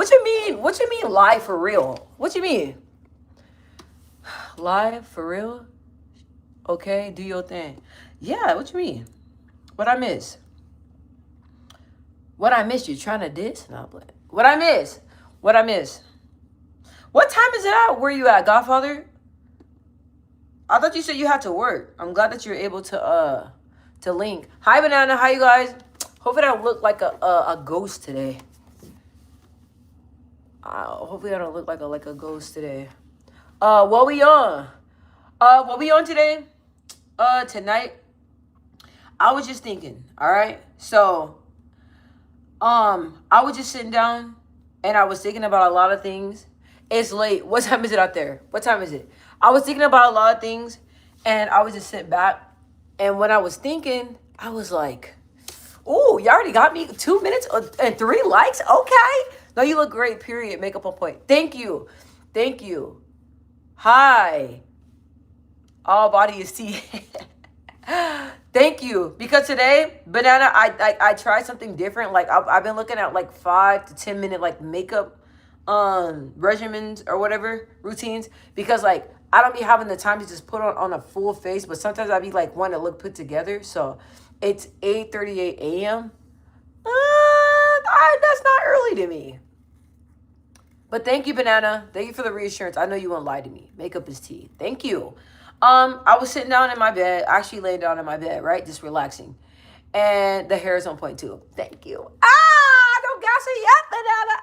What you mean? What you mean live for real? What you mean? Live for real? Okay, do your thing. Yeah, what you mean? What I miss? What I miss? You trying to diss? No, but what I miss? What I miss? What time is it out? Where you at, Godfather? I thought you said you had to work. I'm glad that you're able to link. Hi, Banana. Hi, you guys. Hopefully, I don't look like a ghost today. Hopefully, I don't look like a ghost today. What we on? What we on today? Tonight. I was just thinking. All right. So, I was just sitting down, and I was thinking about a lot of things. It's late. What time is it out there? What time is it? I was thinking about a lot of things, and I was just sitting back. And when I was thinking, I was like, "Ooh, you already got me 2 minutes and 3 likes. Okay, no, you look great. Period. Makeup on point. Thank you, thank you. Hi, all body is tea. Thank you. Because today, Banana, I tried something different. Like I've been looking at like 5 to 10 minute like makeup regimens or whatever routines, because like I don't be having the time to just put on a full face, but sometimes I be like wanting to look put together. So it's 8:38 a.m. That's not early to me. But thank you, Banana. Thank you for the reassurance. I know you won't lie to me. Makeup is tea. Thank you. I was sitting down in my bed, actually laying down in my bed, right? Just relaxing. And the hair is on point too. Thank you. Don't gas it yet, Banana.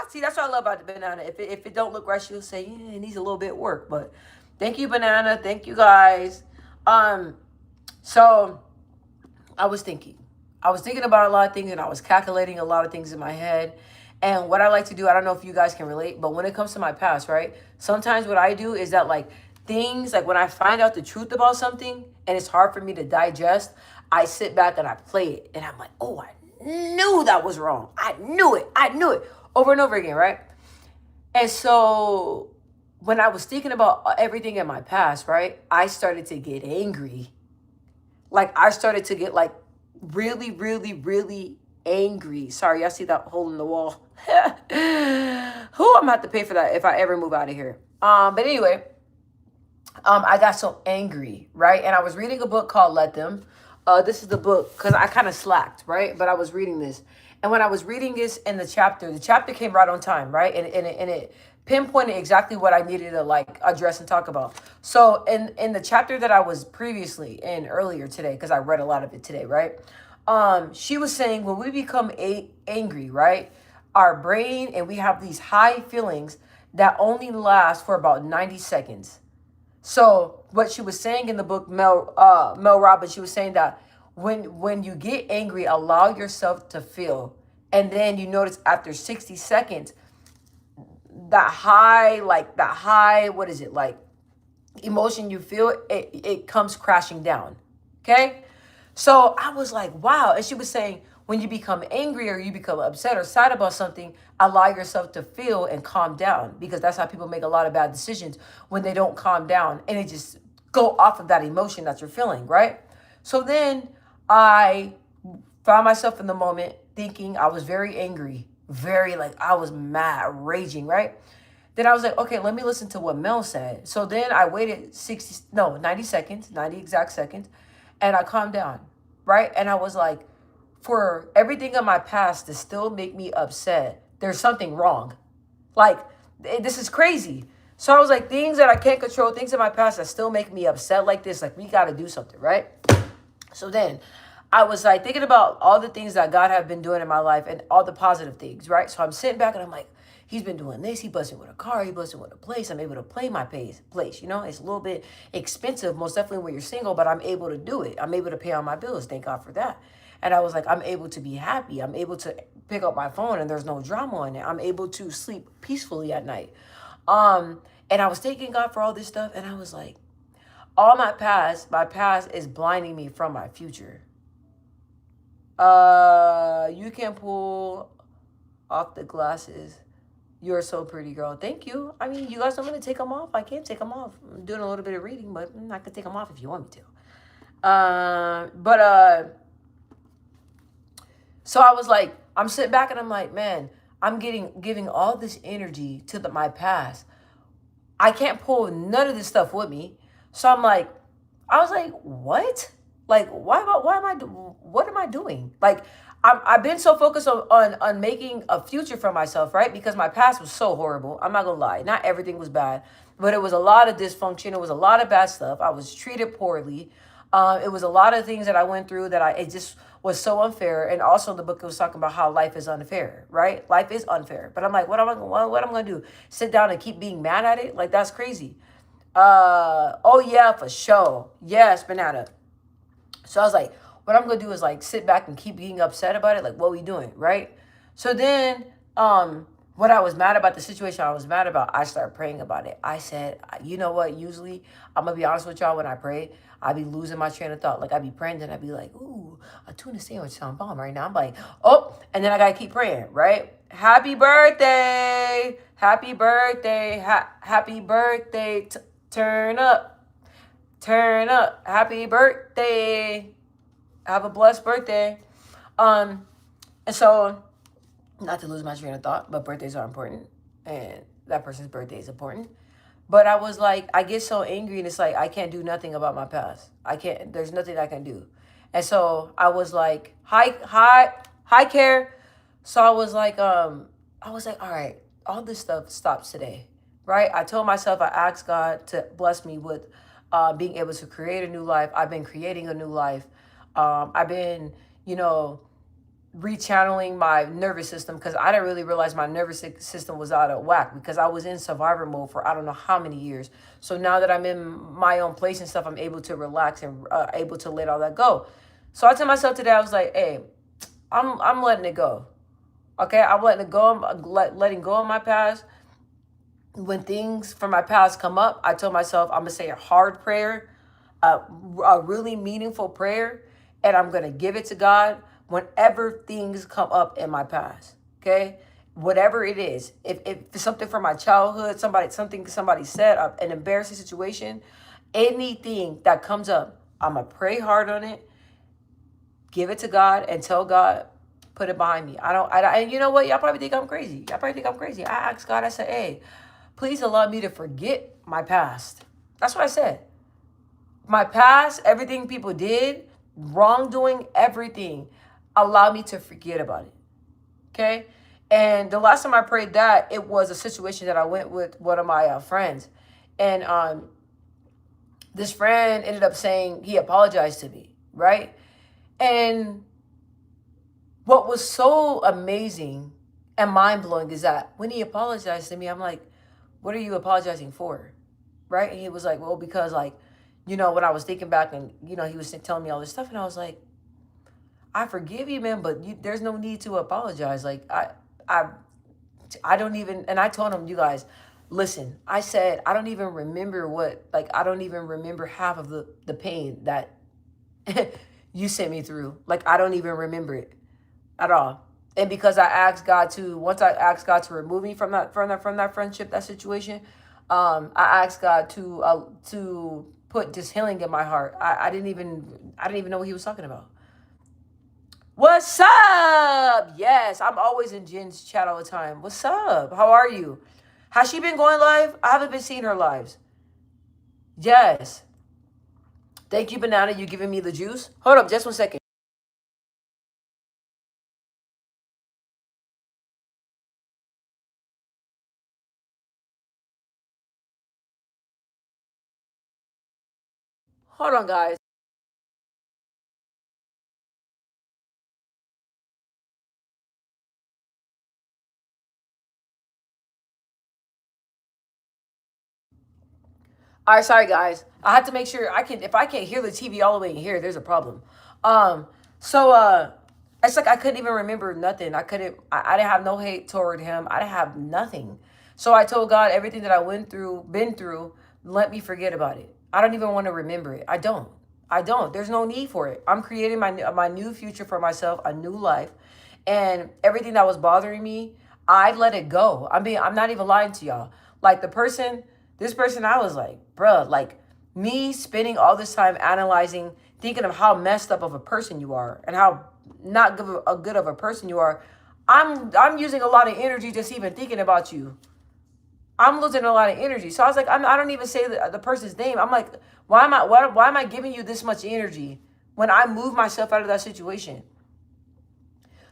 See, that's what I love about the Banana. If it don't look right, she'll say, yeah, it needs a little bit of work. But thank you, Banana. Thank you, guys. So I was thinking. I was thinking about a lot of things, and I was calculating a lot of things in my head. And what I like to do, I don't know if you guys can relate, but when it comes to my past, right? Sometimes what I do is that like things, like when I find out the truth about something and it's hard for me to digest, I sit back and I play it. And I'm like, oh, I knew that was wrong. I knew it. I knew it over and over again, right? And so when I was thinking about everything in my past, right, I started to get angry. Like I started to get like really, really, really angry. Sorry, I see that hole in the wall. Who I'm gonna have to pay for that if I ever move out of here. But anyway, I got so angry, right? And I was reading a book called Let Them. This is the book because I kind of slacked, right? But I was reading this, and when I was reading this in the chapter came right on time, right? And it pinpointed exactly what I needed to like address and talk about. So in the chapter that I was previously in earlier today, because I read a lot of it today, right? She was saying when we become angry, right? Our brain and we have these high feelings that only last for about 90 seconds. So what she was saying in the book, Mel Robbins, she was saying that when you get angry, allow yourself to feel, and then you notice after 60 seconds, that high, what is it like? Emotion you feel, it comes crashing down. Okay, so I was like, wow. And she was saying, when you become angry or you become upset or sad about something, allow yourself to feel and calm down, because that's how people make a lot of bad decisions, when they don't calm down and it just go off of that emotion that you're feeling, right? So then I found myself in the moment thinking I was very angry, very like I was mad, raging, right? Then I was like, okay, let me listen to what Mel said. So then I waited 90 seconds, 90 exact seconds, and I calmed down, right? And I was like, for everything in my past to still make me upset, there's something wrong. Like, this is crazy. So I was like, things that I can't control, things in my past that still make me upset like this, like we got to do something, right? So then I was like thinking about all the things that God have been doing in my life and all the positive things, right? So I'm sitting back and I'm like, he's been doing this. He busted with a car. He busted with a place. I'm able to play my place. You know, it's a little bit expensive, most definitely when you're single, but I'm able to do it. I'm able to pay all my bills. Thank God for that. And I was like, I'm able to be happy. I'm able to pick up my phone and there's no drama on it. I'm able to sleep peacefully at night. And I was thanking God for all this stuff. And I was like, all my past is blinding me from my future. You can pull off the glasses. You're so pretty, girl. Thank you. I mean, you guys want me to take them off? I can take them off. I'm doing a little bit of reading, but I can take them off if you want me to. So I was like, I'm sitting back and I'm like, man, I'm giving all this energy to my past. I can't pull none of this stuff with me. So I'm like, I was like, what? Like, what am I doing? Like, I've been so focused on making a future for myself, right? Because my past was so horrible. I'm not gonna lie. Not everything was bad, but it was a lot of dysfunction. It was a lot of bad stuff. I was treated poorly. It was a lot of things that I went through that it just was so unfair. And also the book was talking about how life is unfair, right? Life is unfair. But I'm like, what am I gonna do? Sit down and keep being mad at it? Like, that's crazy. Oh yeah, for sure. Yes, banana. So I was like, what I'm gonna do is like sit back and keep being upset about it. Like, what we doing, right? So then, what I was mad about, the situation I was mad about, I started praying about it. I said, you know what? Usually, I'm gonna be honest with y'all. When I pray, I be losing my train of thought. Like, I be praying, and I be like, ooh, a tuna sandwich sound bomb right now. I'm like, oh, and then I gotta keep praying, right? Happy birthday, happy birthday, happy birthday. Turn up, turn up, happy birthday. Have a blessed birthday. And so, not to lose my train of thought, but birthdays are important, and that person's birthday is important. But I was like, I get so angry, and it's like I can't do nothing about my past. I can't. There's nothing I can do. And so I was like, hi, care. So I was like, all right, all this stuff stops today, right? I told myself, I asked God to bless me with being able to create a new life. I've been creating a new life. I've been, you know, rechanneling my nervous system, because I didn't really realize my nervous system was out of whack, because I was in survivor mode for I don't know how many years. So now that I'm in my own place and stuff, I'm able to relax and able to let all that go. So I told myself today, I was like, hey, I'm letting it go. Okay, I'm letting it go. I'm letting go of my past. When things from my past come up, I told myself I'm gonna say a hard prayer, a really meaningful prayer, and I'm gonna give it to God whenever things come up in my past. Okay, whatever it is, if it's something from my childhood, something somebody said, an embarrassing situation, anything that comes up, I'm gonna pray hard on it, give it to God, and tell God, put it behind me. And you know what? Y'all probably think I'm crazy. I asked God, I said, hey, please allow me to forget my past. That's what I said. My past, everything people did, wrongdoing, everything, allow me to forget about it. Okay? And the last time I prayed that, it was a situation that I went with one of my friends. And this friend ended up saying he apologized to me, right? And what was so amazing and mind-blowing is that when he apologized to me, I'm like, what are you apologizing for? Right? And he was like, well, because like, you know, when I was thinking back and, you know, he was telling me all this stuff, and I was like, I forgive you, man, but there's no need to apologize. Like, I don't even, and I told him, you guys, listen, I said, I don't even remember I don't even remember half of the pain that you sent me through. Like, I don't even remember it at all. And because once I asked God to remove me from that friendship, that situation, I asked God to put this healing in my heart. I didn't even know what he was talking about. What's up? Yes, I'm always in Jen's chat all the time. What's up? How are you? Has she been going live? I haven't been seeing her lives. Yes. Thank you, Banana. You giving me the juice? Hold up, just 1 second. Hold on, guys. All right, sorry guys. I had to make sure I can. If I can't hear the TV all the way in here, there's a problem. Um, so it's like I couldn't even remember nothing. I couldn't. I didn't have no hate toward him. I didn't have nothing. So I told God everything that I been through. Let me forget about it. I don't even want to remember it. I don't. I don't. There's no need for it. I'm creating my new future for myself, a new life, and everything that was bothering me, I let it go. I'm not even lying to y'all. Like this person, I was like, bruh, like me spending all this time analyzing, thinking of how messed up of a person you are and how not good of a person you are. I'm using a lot of energy just even thinking about you. I'm losing a lot of energy. So I was like, I don't even say the person's name. I'm like, why am I giving you this much energy when I move myself out of that situation?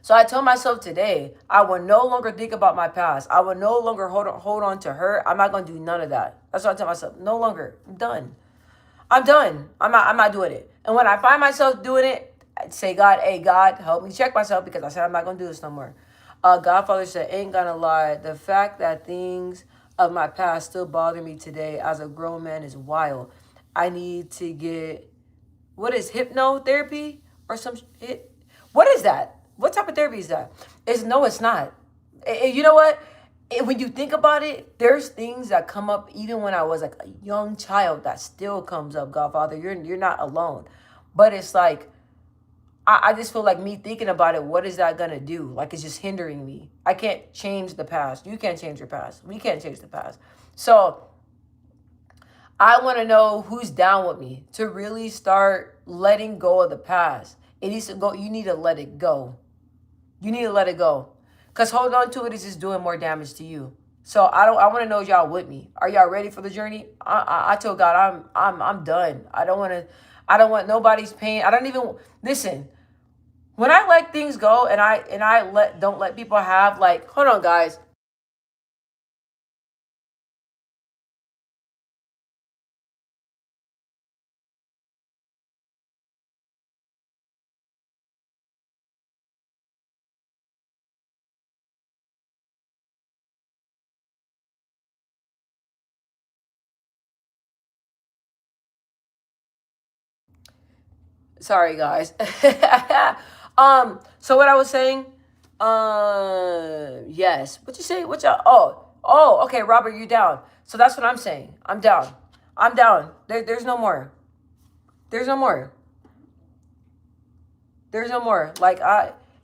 So I told myself today, I will no longer think about my past. I will no longer hold on to her. I'm not gonna do none of that. That's what I tell myself. No longer. I'm done. I'm done. I'm not doing it. And when I find myself doing it, I'd say, God, hey, God, help me check myself, because I said I'm not gonna do this no more. Godfather said, ain't gonna lie, the fact that things of my past still bother me today as a grown man is wild. I need to get, what is hypnotherapy or some it? What is that? What type of therapy is that? It's not. You know what? When you think about it, there's things that come up even when I was like a young child that still comes up. Godfather, you're not alone, but it's like I just feel like me thinking about it. What is that gonna do? Like, it's just hindering me. I can't change the past. You can't change your past. We can't change the past. So I want to know who's down with me to really start letting go of the past. It needs to go. You need to let it go. You need to let it go. Because holding on to it is just doing more damage to you. So I want to know y'all with me. Are y'all ready for the journey? I told God I'm done. I don't want nobody's pain. I don't even listen. When I let things go and I don't let people have, like, hold on guys. Sorry guys. So what I was saying, yes. What you say? What y'all? Oh, okay, Robert, you down. So that's what I'm saying. I'm down. I'm down. There's no more. There's no more. There's no more. Like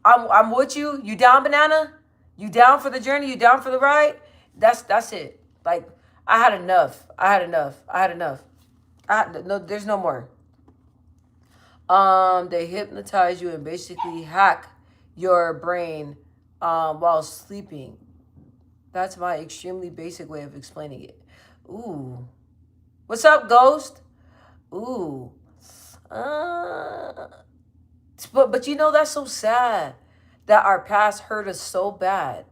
I'm with you. You down, banana? You down for the journey? You down for the ride? That's it. Like, I had enough. I had enough. I had enough. No, there's no more. They hypnotize you and basically hack your brain while sleeping. That's my extremely basic way of explaining it. Ooh. What's up, Ghost? Ooh. Uh, but you know, that's so sad that our past hurt us so bad.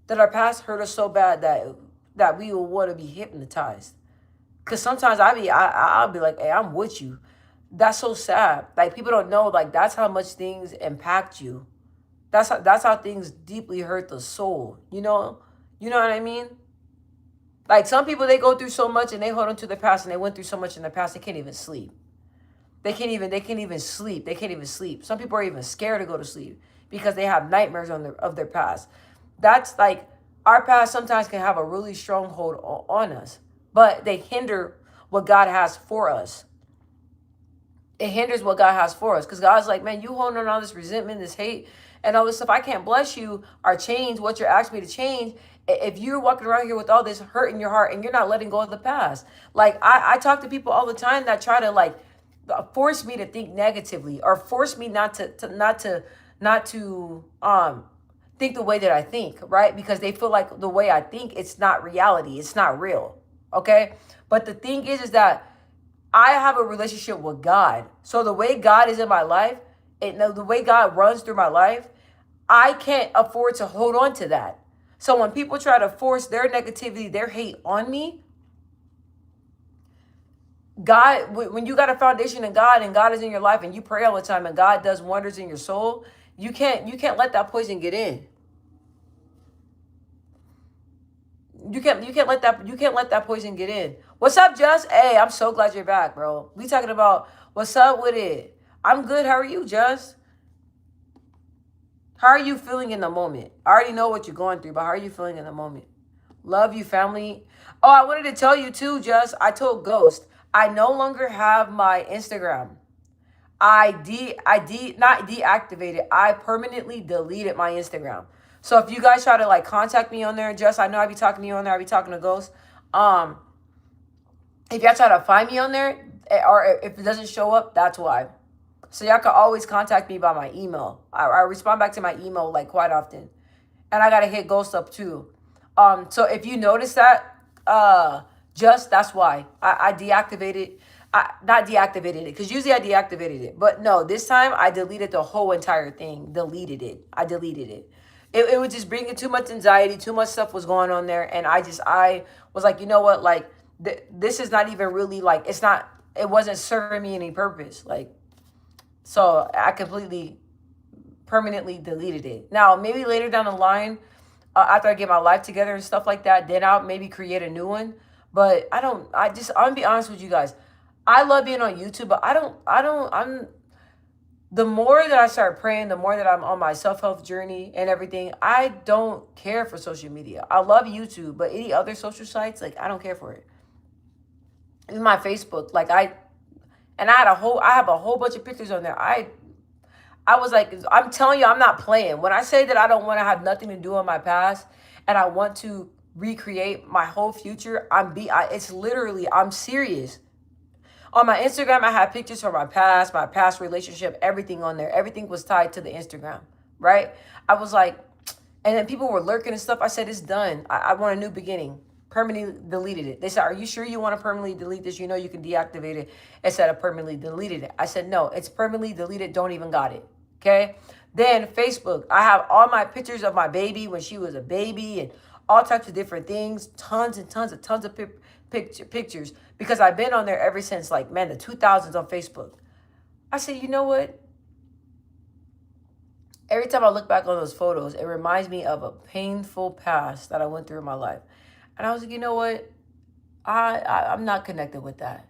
That our past hurt us so bad that we will want to be hypnotized. Cause sometimes I'll be like, hey, I'm with you. That's so sad. Like, people don't know, like, that's how much things impact you. That's how things deeply hurt the soul. You know what I mean? Like, some people, they go through so much and they hold on to their past, and they went through so much in the past they can't even sleep. They can't even sleep. They can't even sleep. Some people are even scared to go to sleep because they have nightmares of their past. That's like, our past sometimes can have a really strong hold on us, but they hinder what God has for us. It hinders what God has for us, because God's like, man, you holding on all this resentment, this hate, and all this stuff. I can't bless you or change what you're asking me to change if you're walking around here with all this hurt in your heart and you're not letting go of the past. Like, I talk to people all the time that try to, like, force me to think negatively, or force me not to think the way that I think, right? Because they feel like the way I think, it's not reality, it's not real. Okay? But the thing is that I have a relationship with God. So the way God is in my life, the way God runs through my life, I can't afford to hold on to that. So when people try to force their negativity, their hate on me, God, when you got a foundation in God and God is in your life and you pray all the time and God does wonders in your soul, you can't let that poison get in. You can't let that poison get in. What's up, Just? Hey, I'm so glad you're back, bro. We talking about what's up with it. I'm good. How are you, Just? How are you feeling in the moment? I already know what you're going through, but how are you feeling in the moment? Love you, family. Oh, I wanted to tell you too, Just. I told Ghost I no longer have my Instagram. Not deactivated. I permanently deleted my Instagram. So if you guys try to, like, contact me on there, Just, I know I be talking to you on there. I be talking to Ghost. If y'all try to find me on there, or if it doesn't show up, that's why. So y'all can always contact me by my email. I respond back to my email like quite often. And I gotta hit ghost up too. So if you notice that, just that's why I deactivated. I not deactivated it because usually I deactivated it, but no, this time I deleted the whole entire thing. Deleted it. I deleted it. It was just bringing too much anxiety. Too much stuff was going on there, and I was like, you know what, like this is not even really like it's not. It wasn't serving me any purpose. Like so, I completely permanently deleted it. Now maybe later down the line, after I get my life together and stuff like that, then I'll maybe create a new one. But I don't. I'm gonna be honest with you guys. I love being on YouTube, but I'm the more that I start praying, the more that I'm on my self-help journey and everything, I don't care for social media. I love YouTube, but any other social sites, like I don't care for it. Even my Facebook, like I have a whole bunch of pictures on there. I was like, I'm telling you, I'm not playing. When I say that I don't want to have nothing to do in my past and I want to recreate my whole future, it's literally, I'm serious. On my Instagram, I had pictures from my past relationship, everything on there. Everything was tied to the Instagram, right? I was like, and then people were lurking and stuff. I said, it's done. I want a new beginning. Permanently deleted it. They said, are you sure you want to permanently delete this? You know you can deactivate it instead of permanently deleted it. I said, no, it's permanently deleted. Don't even got it. Okay. Then Facebook, I have all my pictures of my baby when she was a baby and all types of different things. Tons and tons of pictures because I've been on there ever since like, man, the 2000s on Facebook. I said, you know what? Every time I look back on those photos, it reminds me of a painful past that I went through in my life. And I was like, you know what? I'm not connected with that.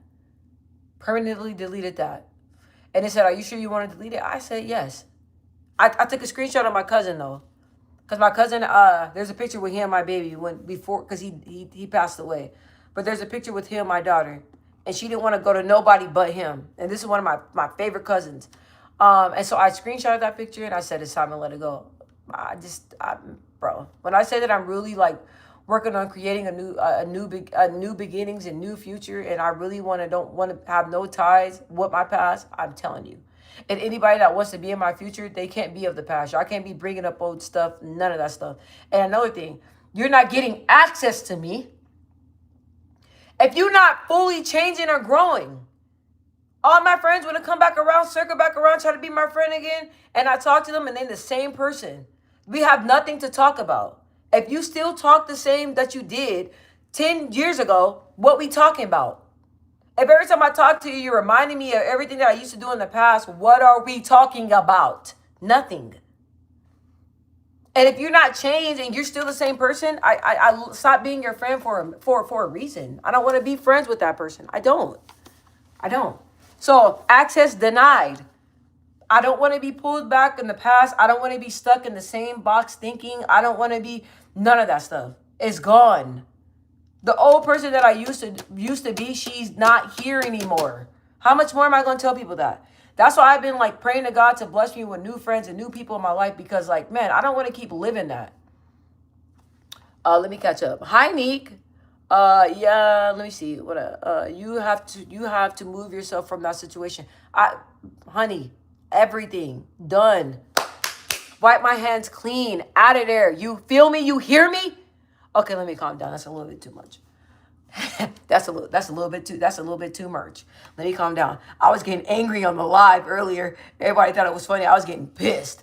Permanently deleted that. And they said, are you sure you want to delete it? I said, yes. I took a screenshot of my cousin, though. Because my cousin, there's a picture with him and my baby because he passed away. But there's a picture with him and my daughter. And she didn't want to go to nobody but him. And this is one of my favorite cousins. And so I screenshotted that picture and I said, it's time to let it go. Bro, when I say that I'm really like working on creating a new beginnings and new future, and I really don't want to have no ties with my past, I'm telling you. And anybody that wants to be in my future, they can't be of the past. I can't be bringing up old stuff, none of that stuff. And another thing, you're not getting access to me if you're not fully changing or growing. All my friends want to come back around, circle back around, try to be my friend again, and I talk to them and they're the same person. We have nothing to talk about. If you still talk the same that you did 10 years ago, what we talking about? If every time I talk to you, you're reminding me of everything that I used to do in the past, what are we talking about? Nothing. And if you're not changed and you're still the same person, I stop being your friend for a reason. I don't want to be friends with that person. I don't. So access denied. I don't want to be pulled back in the past. I don't want to be stuck in the same box thinking. I don't want to be none of that stuff. It's gone. The old person that I used to be, she's not here anymore. How much more am I going to tell people that? That's why I've been like praying to God to bless me with new friends and new people in my life because like, man, I don't want to keep living that. Let me catch up. Hi, Neek. Yeah, let me see. You have to move yourself from that situation. Honey, everything done. Wipe my hands clean, out of there. You feel me? You hear me? Okay, let me calm down. That's a little bit too much. That's a little bit too much. Let me calm down. I was getting angry on the live earlier. Everybody thought it was funny. I was getting pissed.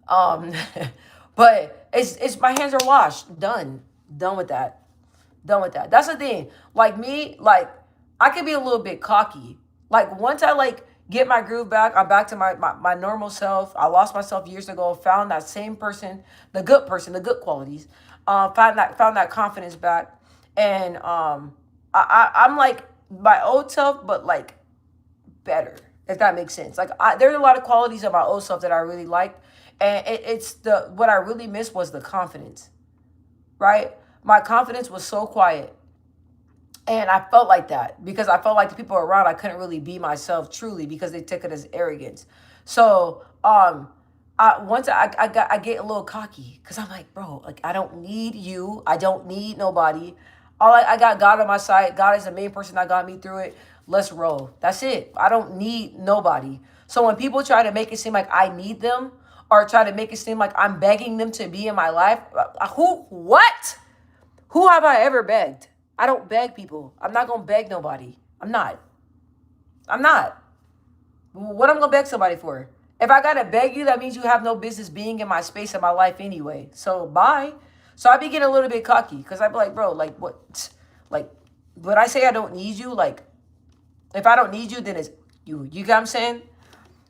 But it's my hands are washed. Done with that. That's the thing. Like me, like I could be a little bit cocky. Like once I like get my groove back, I'm back to my normal self. I lost myself years ago, found that same person, the good qualities. Found that confidence back. And I'm like my old self, but like better, if that makes sense. Like there's a lot of qualities of my old self that I really liked. And what I really missed was the confidence, right? My confidence was so quiet. And I felt like that because I felt like the people around, I couldn't really be myself truly because they took it as arrogance. So, once I get a little cocky because I'm like, bro, like I don't need you. I don't need nobody. I got God on my side. God is the main person that got me through it. Let's roll. That's it. I don't need nobody. So when people try to make it seem like I need them or try to make it seem like I'm begging them to be in my life, what? Who have I ever begged? I don't beg people. I'm not going to beg nobody. I'm not. I'm not. What I'm going to beg somebody for? If I got to beg you, that means you have no business being in my space in my life anyway. So bye. So I be getting a little bit cocky because I be like, bro, like what? Like, when I say I don't need you, like, if I don't need you, then it's you. You get what I'm saying?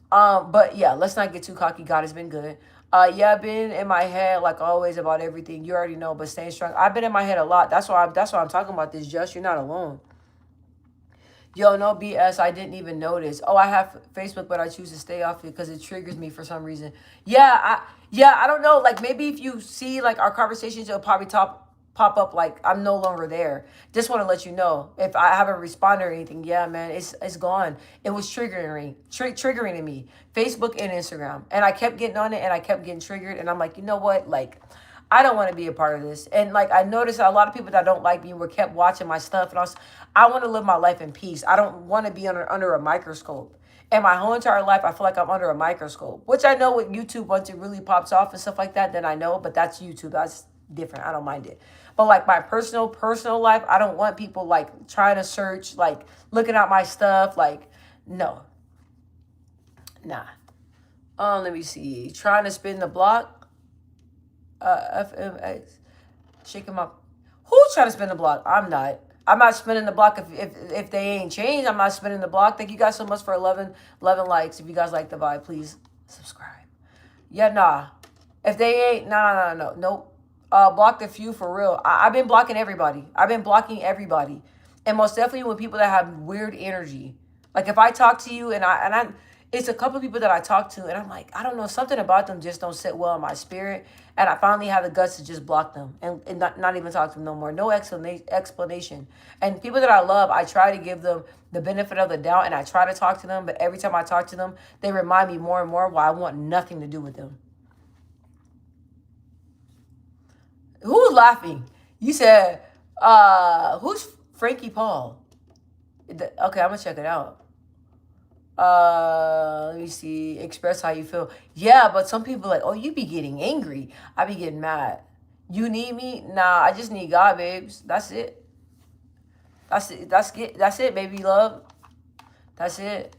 But yeah, let's not get too cocky. God has been good. Yeah, I've been in my head like always about everything. You already know, but staying strong. I've been in my head a lot. That's why I'm talking about this. Just you're not alone. Yo, no BS. I didn't even notice. Oh, I have Facebook, but I choose to stay off it because it triggers me for some reason. I don't know. Like maybe if you see like our conversations, it'll probably pop up like I'm no longer there. Just want to let you know if I haven't responded or anything. Yeah, man, it's gone. It was triggering to me. Facebook and Instagram, and I kept getting on it, and I kept getting triggered, and I'm like, you know what, like. I don't want to be a part of this. And like I noticed a lot of people that don't like me were kept watching my stuff. And I want to live my life in peace. I don't want to be under a microscope. And my whole entire life, I feel like I'm under a microscope. Which I know with YouTube, once it really pops off and stuff like that, then I know. But that's YouTube. That's different. I don't mind it. But like my personal life, I don't want people like trying to search, like looking at my stuff. Like, no. Nah. Let me see. Trying to spin the block. FMX, shake him up. Who's trying to spin the block? I'm not. I'm not spinning the block if they ain't changed. I'm not spinning the block. Thank you guys so much for 11 likes. If you guys like the vibe, please subscribe. Yeah, nah. If they ain't, no. Nope. Block the few for real. I've been blocking everybody. I've been blocking everybody. And most definitely with people that have weird energy. Like if I talk to you and I it's a couple of people that I talk to and I'm like, I don't know, something about them just don't sit well in my spirit. And I finally have the guts to just block them and not even talk to them no more. No explanation. And people that I love, I try to give them the benefit of the doubt and I try to talk to them. But every time I talk to them, they remind me more and more why I want nothing to do with them. Who's laughing? You said, who's Frankie Paul? Okay, I'm going to check it out. Let me see. Express how you feel. Yeah, but some people like, oh, you be getting angry. I be getting mad. You need me? Nah, I just need God, babes. That's it. That's it. That's it, baby love. That's it.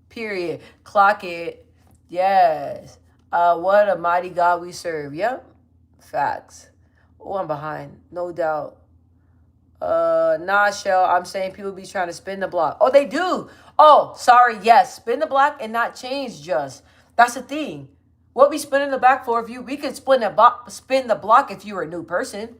Period. Clock it. Yes. What a mighty God we serve. Yep. Facts. Oh, I'm behind. No doubt. Nah, Shell, I'm saying people be trying to spin the block. Oh, they do. Oh, sorry. Yes. Spin the block and not change just. That's the thing. What we spinning the block for? We could spin the block if you're a new person.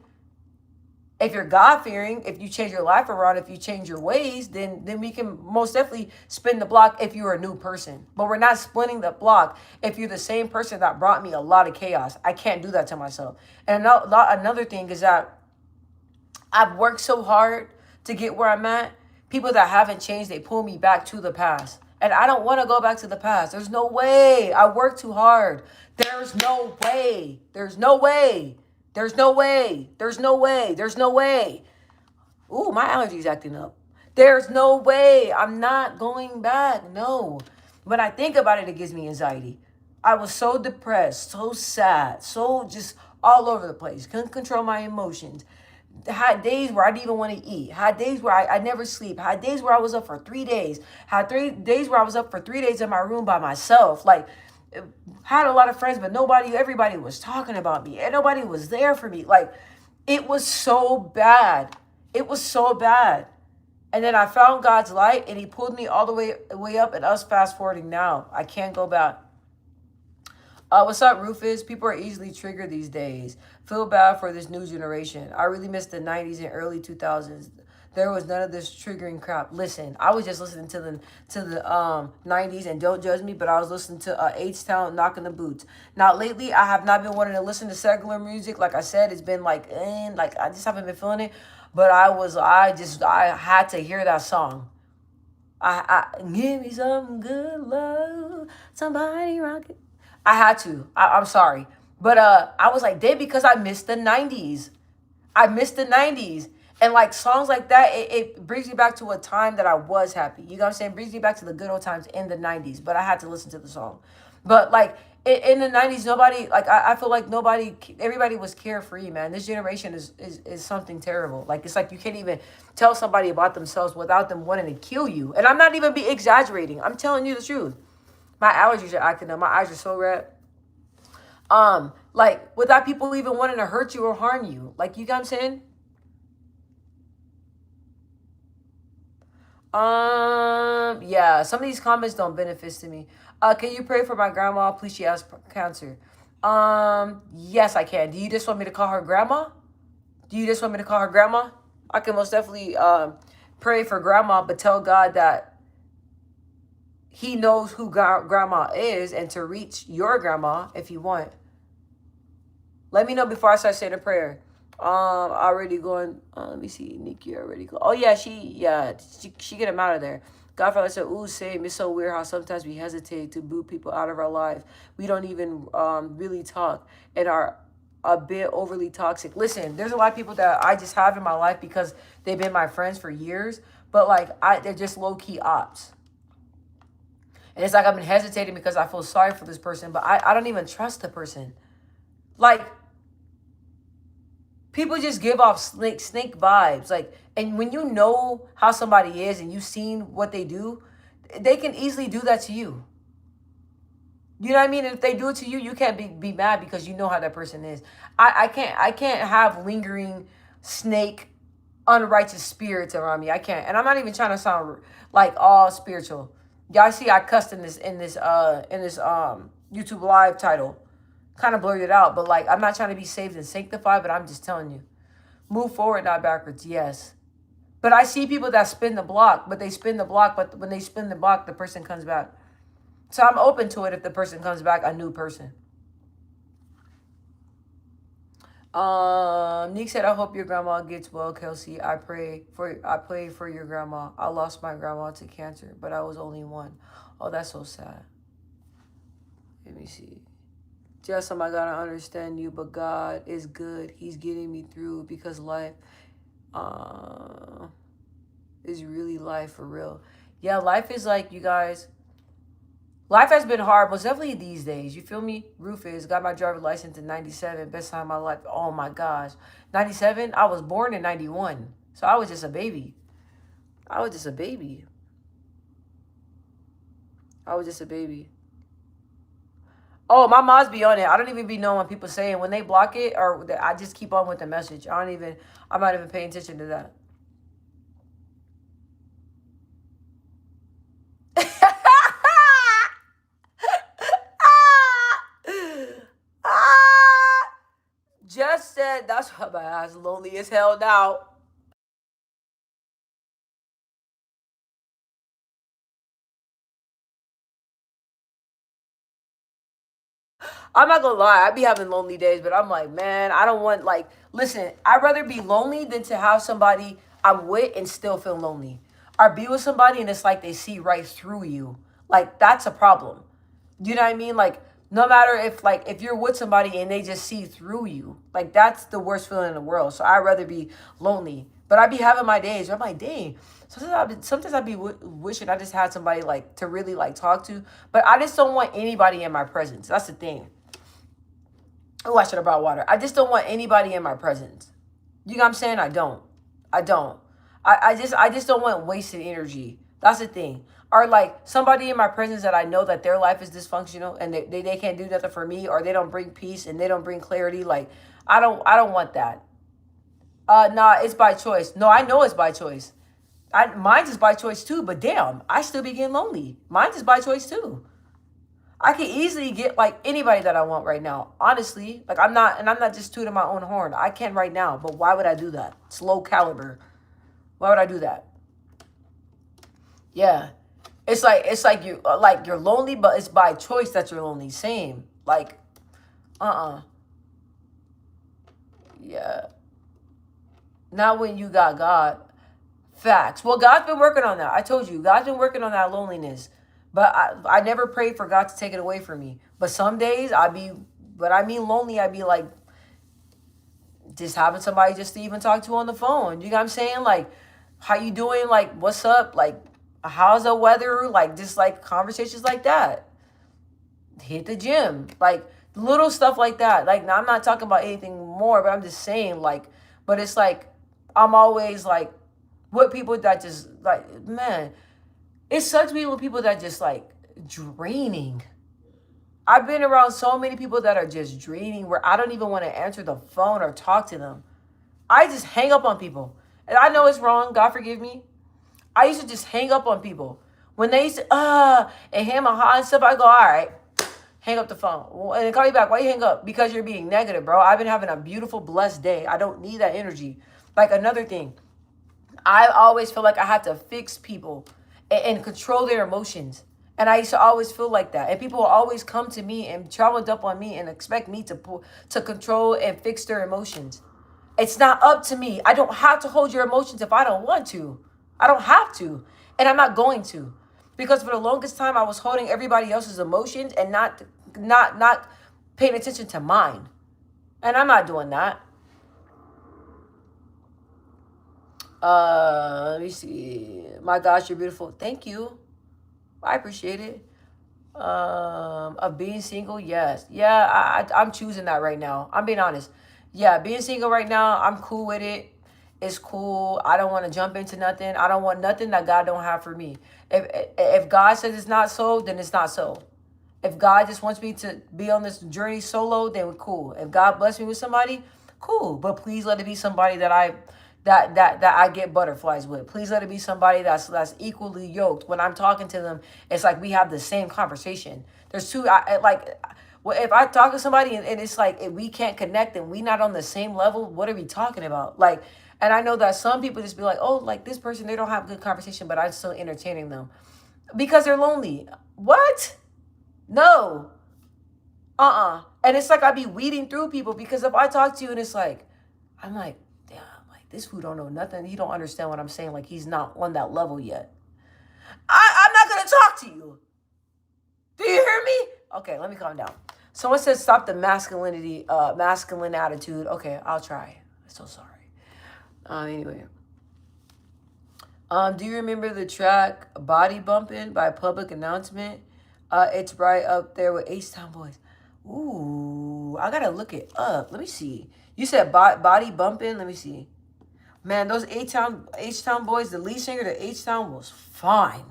If you're God-fearing, if you change your life around, if you change your ways, then we can most definitely spin the block if you're a new person. But we're not splitting the block if you're the same person that brought me a lot of chaos. I can't do that to myself. And another thing is that I've worked so hard to get where I'm at. People that haven't changed, they pull me back to the past. And I don't want to go back to the past. There's no way. I worked too hard. There's no way. There's no way. There's no way. There's no way. There's no way. Ooh, my allergies acting up. There's no way. I'm not going back. No. When I think about it, it gives me anxiety. I was so depressed, so sad, so just all over the place. Couldn't control my emotions. Had days where I didn't even want to eat. Had days where I never sleep. Had days where I was up for 3 days. Had 3 days where I was up for 3 days in my room by myself. Like, had a lot of friends, but everybody was talking about me. And nobody was there for me. Like, it was so bad. It was so bad. And then I found God's light and he pulled me all the way up and us fast forwarding now. I can't go back. What's up, Rufus? People are easily triggered these days. Feel bad for this new generation. I really miss the 90s and early 2000s. There was none of this triggering crap. Listen, I was just listening to the 90s, and don't judge me, but I was listening to H-Town, Knocking the Boots. Now, lately, I have not been wanting to listen to secular music. Like I said, it's been like I just haven't been feeling it. But I had to hear that song. I give me some good love, somebody rock it. I had to. I'm sorry. But I was like, because I missed the 90s. I missed the 90s. And like songs like that, it brings me back to a time that I was happy. You know what I'm saying? Brings me back to the good old times in the 90s. But I had to listen to the song. But like in the 90s, nobody, like I feel like nobody, everybody was carefree, man. This generation is something terrible. Like it's like you can't even tell somebody about themselves without them wanting to kill you. And I'm not even be exaggerating. I'm telling you the truth. My allergies are acting up. My eyes are so red. Like without people even wanting to hurt you or harm you. Like you know what I'm saying? Yeah, some of these comments don't benefit to me. Can you pray for my grandma? Please, she has cancer. Yes, I can. Do you just want me to call her grandma? Do you just want me to call her grandma? I can most definitely pray for grandma, but tell God that he knows who grandma is and to reach your grandma if you want. Let me know before I start saying a prayer. Already going. Let me see. Nikki already go. Oh yeah, she get him out of there. Godfather said, "Ooh, Sam, it's so weird how sometimes we hesitate to boot people out of our lives. We don't even really talk and are a bit overly toxic." Listen, there's a lot of people that I just have in my life because they've been my friends for years, but like they're just low key ops. And it's like I've been hesitating because I feel sorry for this person, but I don't even trust the person. Like people just give off snake vibes. Like, and when you know how somebody is and you've seen what they do, they can easily do that to you. You know what I mean? And if they do it to you, you can't be mad because you know how that person is. I can't have lingering snake unrighteous spirits around me. I can't. And I'm not even trying to sound like all spiritual. Y'all see I cussed in this YouTube live title. Kind of blurred it out, but like I'm not trying to be saved and sanctified, but I'm just telling you. Move forward, not backwards, yes. But I see people that spin the block, but when they spin the block, the person comes back. So I'm open to it if the person comes back, a new person. Nick said, I hope your grandma gets well, Kelsey. I pray for your grandma. I lost my grandma to cancer, but I was only one. Oh, that's so sad. Let me see. Jess, I gotta understand you, but God is good. He's getting me through because life is really life for real. Yeah, life is like, you guys, life has been hard, most definitely these days. You feel me? Rufus, got my driver's license in 97, best time of my life. Oh my gosh. 97, I was born in 91. So I was just a baby. I was just a baby. Oh, my moms be on it. I don't even be knowing what people saying when they block it, or I just keep on with the message. I'm not even paying attention to that. Just said that's why my ass lonely as hell now. I'm not gonna lie, I be having lonely days, but I'm like, man, I don't want like listen, I'd rather be lonely than to have somebody I'm with and still feel lonely. Or be with somebody and it's like they see right through you. Like that's a problem. You know what I mean? Like no matter if you're with somebody and they just see through you, like that's the worst feeling in the world. So I'd rather be lonely. But I be having my days where I'm like, dang. Sometimes I'd be wishing I just had somebody like to really like talk to. But I just don't want anybody in my presence. That's the thing. Oh, I should have brought water. I just don't want anybody in my presence. You know what I'm saying? I don't. I don't. I just don't want wasted energy. That's the thing. Or like somebody in my presence that I know that their life is dysfunctional and they can't do nothing for me, or they don't bring peace and they don't bring clarity. Like I don't want that. Nah, it's by choice. No, I know it's by choice. Mine's is by choice too, but damn, I still be getting lonely. Mine's is by choice too. I can easily get like anybody that I want right now. Honestly, like I'm not just tooting my own horn. I can right now, but why would I do that? It's low caliber. Why would I do that? Yeah. It's like you're lonely, but it's by choice that you're lonely. Same. Like, yeah. Not when you got God. Facts. Well, God's been working on that. I told you, God's been working on that loneliness. But I never prayed for God to take it away from me. But some days but I mean lonely, I be like, just having somebody just to even talk to on the phone. You know what I'm saying? Like, how you doing? Like, what's up? Like, how's the weather? Like, just like conversations like that. Hit the gym. Like, little stuff like that. Like, now I'm not talking about anything more, but I'm just saying, like, but it's like, I'm always like, with people that just, like, man, it sucks being with people that just, like, draining. I've been around so many people that are just draining where I don't even want to answer the phone or talk to them. I just hang up on people. And I know it's wrong. God forgive me. I used to just hang up on people. When they used to, and ham a hot and stuff, I go, all right, hang up the phone. And they call you back. Why you hang up? Because you're being negative, bro. I've been having a beautiful, blessed day. I don't need that energy. Like, another thing, I always feel like I have to fix people and control their emotions. And I used to always feel like that. And people will always come to me and travel up on me and expect me to control and fix their emotions. It's not up to me. I don't have to hold your emotions if I don't want to. I don't have to. And I'm not going to. Because for the longest time I was holding everybody else's emotions and not paying attention to mine. And I'm not doing that. Let me see. My gosh, you're beautiful. Thank you. I appreciate it. Of being single, yes. Yeah, I'm choosing that right now. I'm being honest. Yeah, being single right now, I'm cool with it. It's cool. I don't want to jump into nothing. I don't want nothing that God don't have for me. If God says it's not so, then it's not so. If God just wants me to be on this journey solo, then we're cool. If God bless me with somebody, cool. But please let it be somebody that I get butterflies with. Please let it be somebody that's equally yoked. When I'm talking to them, it's like we have the same conversation. There's two. Well, if I talk to somebody and it's like if we can't connect and we not on the same level, what are we talking about? Like, and I know that some people just be like, oh, like this person, they don't have good conversation, but I'm still entertaining them because they're lonely. What? No. And it's like I be weeding through people because if I talk to you and it's like, I'm like, damn, like this fool don't know nothing. He don't understand what I'm saying. Like he's not on that level yet. I'm not gonna talk to you. Do you hear me? Okay, let me calm down. Someone said stop the masculine attitude. Okay, I'll try. I'm so sorry. Anyway. Do you remember the track Body Bumpin' by Public Announcement? It's right up there with H-Town Boys. Ooh, I gotta look it up. Let me see. You said Body Bumpin'? Let me see. Man, those H-Town Boys, the lead singer to H-Town was fine.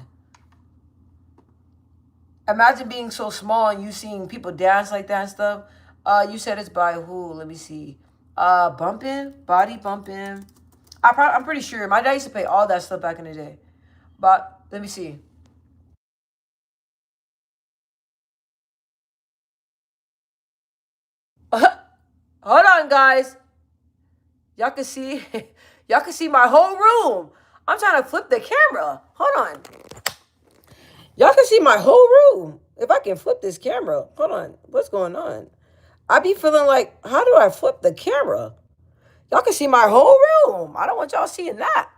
Imagine being so small and you seeing people dance like that and stuff. You said it's by who? Let me see. Bumpin'? Body Bumpin'. I'm pretty sure. My dad used to play all that stuff back in the day. But let me see. Hold on, guys. Y'all can see, y'all can see my whole room. I'm trying to flip the camera. Hold on. Y'all can see my whole room. If I can flip this camera. Hold on. What's going on? I be feeling like, how do I flip the camera? Y'all can see my whole room. I don't want y'all seeing that.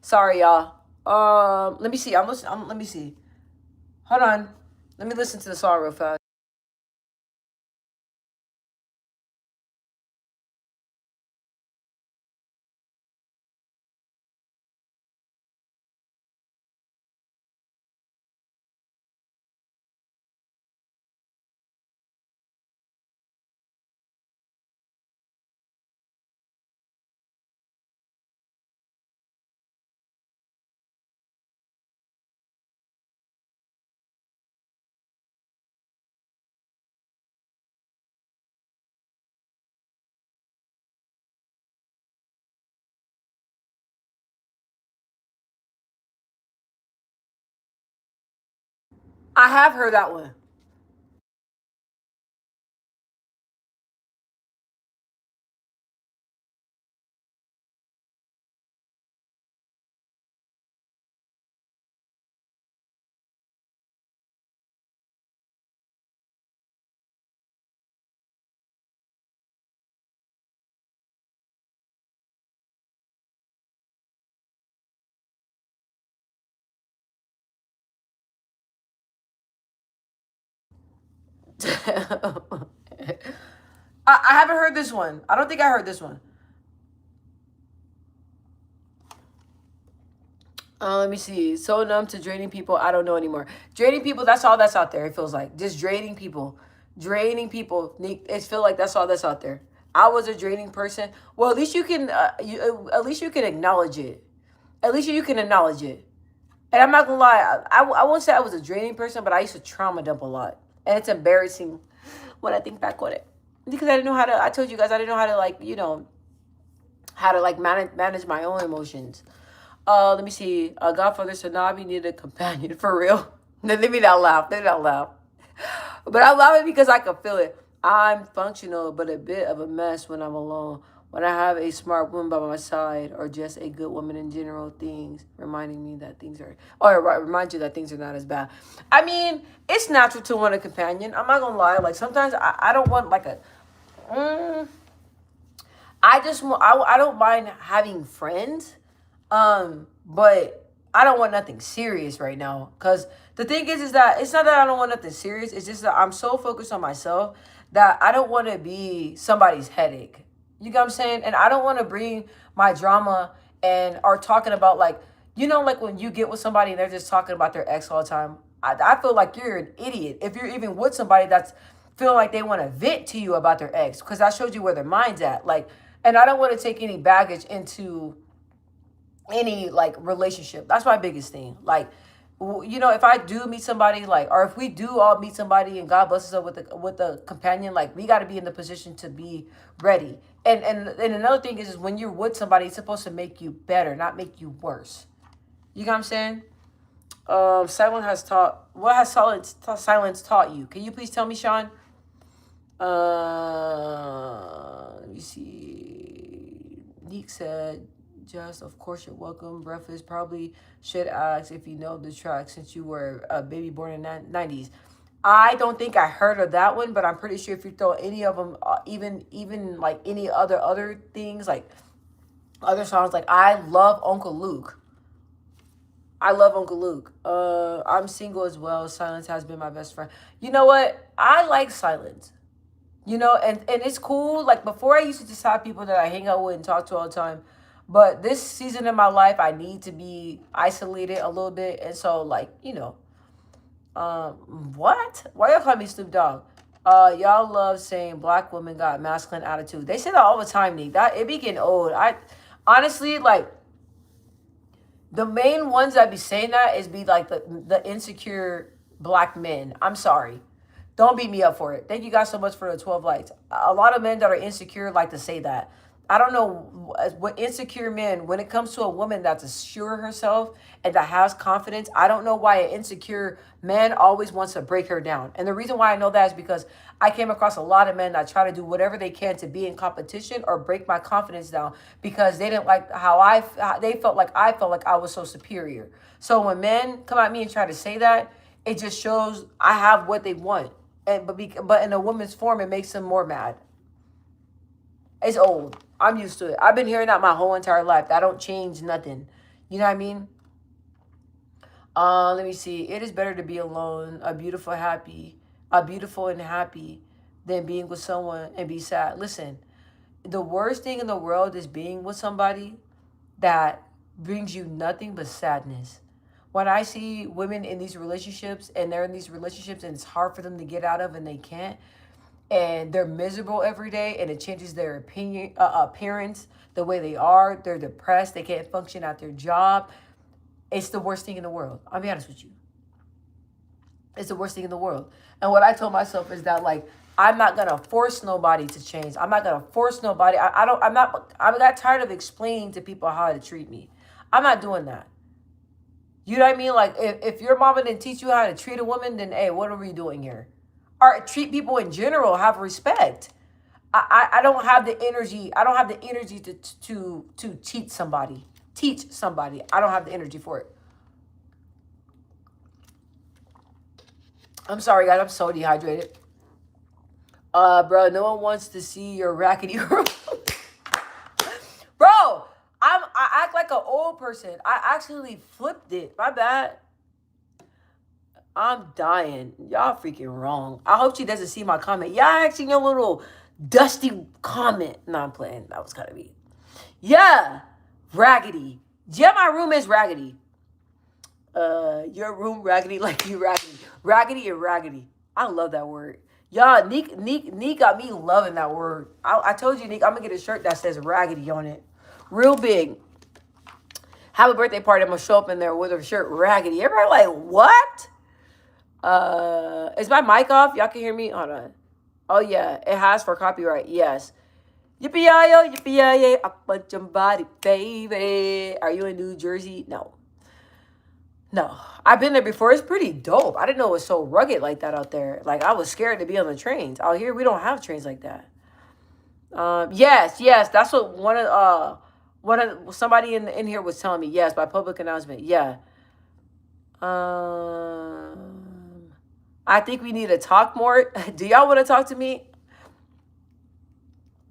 Sorry, y'all. Let me see. I'm listening. Let me see. Hold on. Let me listen to the song real fast. I have heard that one. I haven't heard this one. I don't think I heard this one. Let me see. So numb to draining people. I don't know anymore. Draining people. That's all that's out there. It feels like just draining people. Draining people. It feel like that's all that's out there. I was a draining person. Well, at least you can. At least you can acknowledge it. At least you can acknowledge it. And I'm not gonna lie. I won't say I was a draining person, but I used to trauma dump a lot, and it's embarrassing when I think back on it because I didn't know how to. I told you guys I didn't know how to how to manage my own emotions. Let me see. Godfather Sanabi needed a companion for real. Let me not laugh. Let me not laugh. But I'm laughing because I can feel it. I'm functional, but a bit of a mess when I'm alone. When I have a smart woman by my side, or just a good woman in general, things reminding me that things are, or remind you that things are not as bad. I mean, it's natural to want a companion. I'm not gonna lie. Like sometimes I don't want like a. I just want. I don't mind having friends. But I don't want nothing serious right now. Cause the thing is that it's not that I don't want nothing serious. It's just that I'm so focused on myself that I don't want to be somebody's headache. You get what I'm saying? And I don't want to bring my drama and are talking about like, like when you get with somebody and they're just talking about their ex all the time. I feel like you're an idiot if you're even with somebody that's feeling like they want to vent to you about their ex, because that shows you where their mind's at. Like, and I don't want to take any baggage into any like relationship. That's my biggest thing. Like, if I do meet somebody, like, or if we do all meet somebody and God blesses us with a companion, like we got to be in the position to be ready. And another thing is when you're with somebody, it's supposed to make you better, not make you worse. You know what I'm saying? Silence has taught. What has silence taught you? Can you please tell me, Sean? Let me see. Neek said, just, of course, you're welcome. Breakfast probably should ask if you know the track since you were a baby born in the 90s. I don't think I heard of that one, but I'm pretty sure if you throw any of them, even like any other things, like other songs, like I love Uncle Luke. I love Uncle Luke. I'm single as well. Silence has been my best friend. You know what? I like silence. And it's cool. Like before I used to just have people that I hang out with and talk to all the time. But this season in my life, I need to be isolated a little bit. And so, like, what? Why y'all call me Snoop Dogg? Y'all love saying black women got masculine attitude. They say that all the time, Nick. That it be getting old. I honestly like the main ones that be saying that is be like the insecure black men. I'm sorry. Don't beat me up for it. Thank you guys so much for the 12 likes. A lot of men that are insecure like to say that. I don't know what insecure men, when it comes to a woman that's assured herself and that has confidence, I don't know why an insecure man always wants to break her down. And the reason why I know that is because I came across a lot of men that try to do whatever they can to be in competition or break my confidence down because they didn't like they felt like I was so superior. So when men come at me and try to say that, it just shows I have what they want. But in a woman's form, it makes them more mad. It's old. I'm used to it. I've been hearing that my whole entire life. That don't change nothing. You know what I mean? Let me see. It is better to be alone, beautiful and happy, than being with someone and be sad. Listen, the worst thing in the world is being with somebody that brings you nothing but sadness. When I see women in these relationships and they're in these relationships and it's hard for them to get out of and they can't, and they're miserable every day and it changes their appearance, the way they are, they're depressed, they can't function at their job, it's the worst thing in the world. I'll be honest with you. It's the worst thing in the world. And what I told myself is that, like, I'm not gonna force nobody to change. I'm not gonna force nobody. I got tired of explaining to people how to treat me. I'm not doing that. You know what I mean? Like, if your mama didn't teach you how to treat a woman, then hey, what are we doing here? Or treat people in general, have respect. I don't have the energy. I don't have the energy to teach somebody. I don't have the energy for it. I'm sorry, guys. I'm so dehydrated. Bro, no one wants to see your rackety room. Bro, I act like an old person. I actually flipped it. My bad. I'm dying. Y'all freaking wrong. I hope she doesn't see my comment. Y'all asking your little dusty comment. No, I'm playing. That was kind of me. Yeah. Raggedy. Yeah, my room is raggedy. Your room raggedy like you raggedy. Raggedy and raggedy. I love that word. Y'all, Neek got me loving that word. I told you, Neek, I'm gonna get a shirt that says raggedy on it. Real big. Have a birthday party. I'm gonna show up in there with a shirt raggedy. Everybody like, what? Is my mic off? Y'all can hear me? Hold on. Oh yeah, it has for copyright. Yes. Yippee-yi-yo, yippee-yi-yay, up on your body, baby. Are you in New Jersey? No. No. I've been there before. It's pretty dope. I didn't know it was so rugged like that out there. Like, I was scared to be on the trains. Out here, we don't have trains like that. Yes. That's what somebody in here was telling me. Yes, by public announcement. Yeah. I think we need to talk more. Do y'all want to talk to me?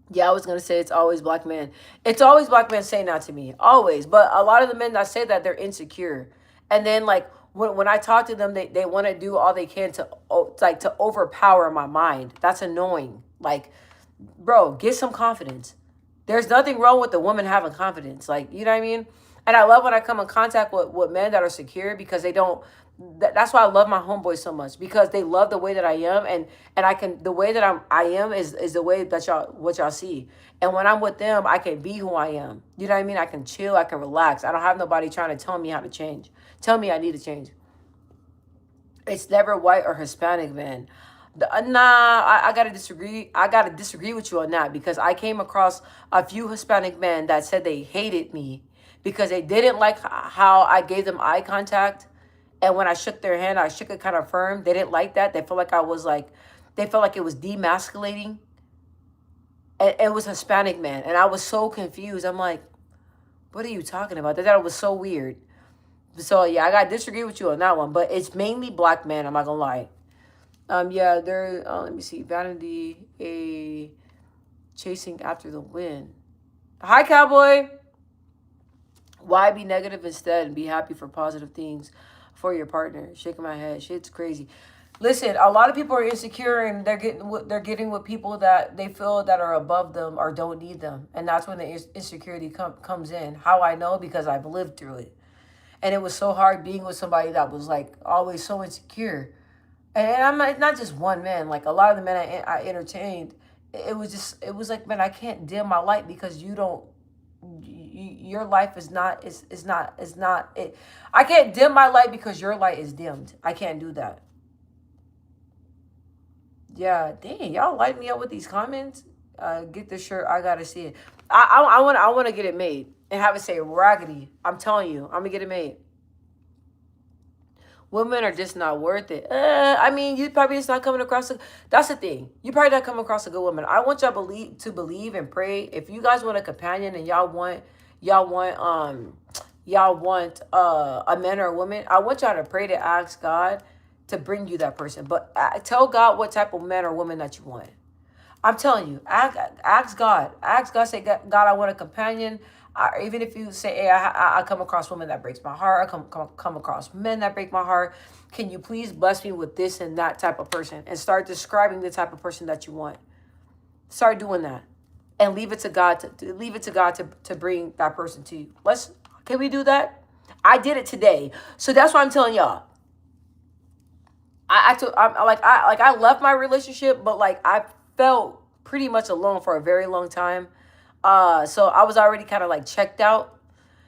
Yeah, I was gonna say it's always black men. It's always black men saying that to me, always. But a lot of the men that say that, they're insecure, and then like when I talk to them, they want to do all they can to to overpower my mind. That's annoying. Like, bro, get some confidence. There's nothing wrong with the woman having confidence. Like, you know what I mean? And I love when I come in contact with men that are secure, because they don't. That's why I love my homeboys so much, because they love the way that I am, and I can, the way that I am is the way that y'all see. And when I'm with them, I can be who I am. You know what I mean? I can chill, I can relax. I don't have nobody trying to tell me how to change. Tell me I need to change. It's never white or Hispanic, man. I gotta disagree. I gotta disagree with you on that, because I came across a few Hispanic men that said they hated me because they didn't like how I gave them eye contact, and when I shook their hand, I shook it kind of firm. They didn't like that. They felt like they felt like it was demasculating. And it was Hispanic man, and I was so confused. I'm like, what are you talking about? They thought it was so weird. So yeah, I gotta disagree with you on that one. But it's mainly black men. I'm not gonna lie. Yeah, they're. Let me see. Vanity, a chasing after the wind. Hi, cowboy. Why be negative instead and be happy for positive things for your partner? Shaking my head. Shit's crazy. Listen, a lot of people are insecure, and they're getting with people that they feel that are above them or don't need them, and that's when the insecurity comes in. How I know? Because I've lived through it, and it was so hard being with somebody that was like always so insecure. And I'm not just one man. Like, a lot of the men I entertained, it was like, man, I can't dim my light because you don't. Your life is not it. I can't dim my light because your light is dimmed. I can't do that. Yeah, dang, y'all light me up with these comments. Get the shirt. I gotta see it. I want to get it made and have it say raggedy. I'm telling you, I'm gonna get it made. Women are just not worth it. I mean, you probably just not coming across that's the thing. You probably not coming across a good woman. I want y'all to believe and pray. If you guys want a companion and y'all want a man or a woman, I want y'all to pray to ask God to bring you that person. But tell God what type of man or woman that you want. I'm telling you, ask God. Ask God, say, God, I want a companion. Even if you say, hey, I come across women that breaks my heart. I come across men that break my heart. Can you please bless me with this and that type of person? And start describing the type of person that you want. Start doing that. And leave it to God to bring that person to you. Can we do that? I did it today. So that's why I'm telling y'all. I left my relationship, but like I felt pretty much alone for a very long time. So I was already kind of like checked out.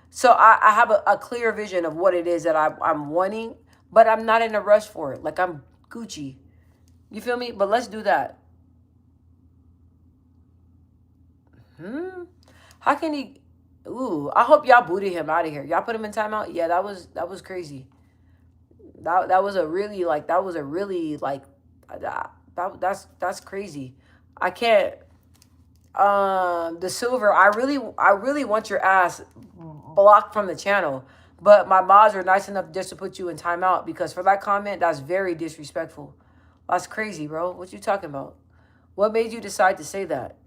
So I have a clear vision of what it is that I'm wanting, but I'm not in a rush for it. Like, I'm Gucci. You feel me? But let's do that. How can he? Ooh, I hope y'all booted him out of here. Y'all put him in timeout. Yeah, that was crazy. That was a really like that's crazy. I can't. The silver. I really want your ass blocked from the channel, but my mods are nice enough just to put you in timeout, because for that comment, that's very disrespectful. That's crazy, bro. What you talking about? What made you decide to say that?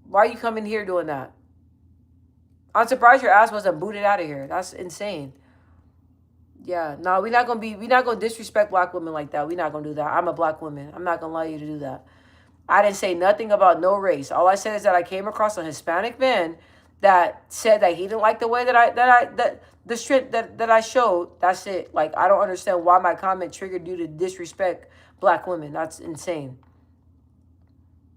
Why are you coming here doing that? I'm surprised your ass wasn't booted out of here. That's insane. Yeah, no, we're not gonna disrespect black women like that. We're not gonna do that. I'm a black woman. I'm not gonna allow you to do that. I didn't say nothing about no race. All I said is that I came across a Hispanic man that said that he didn't like the way that the strength that I showed. That's it. Like, I don't understand why my comment triggered you to disrespect black women. That's insane.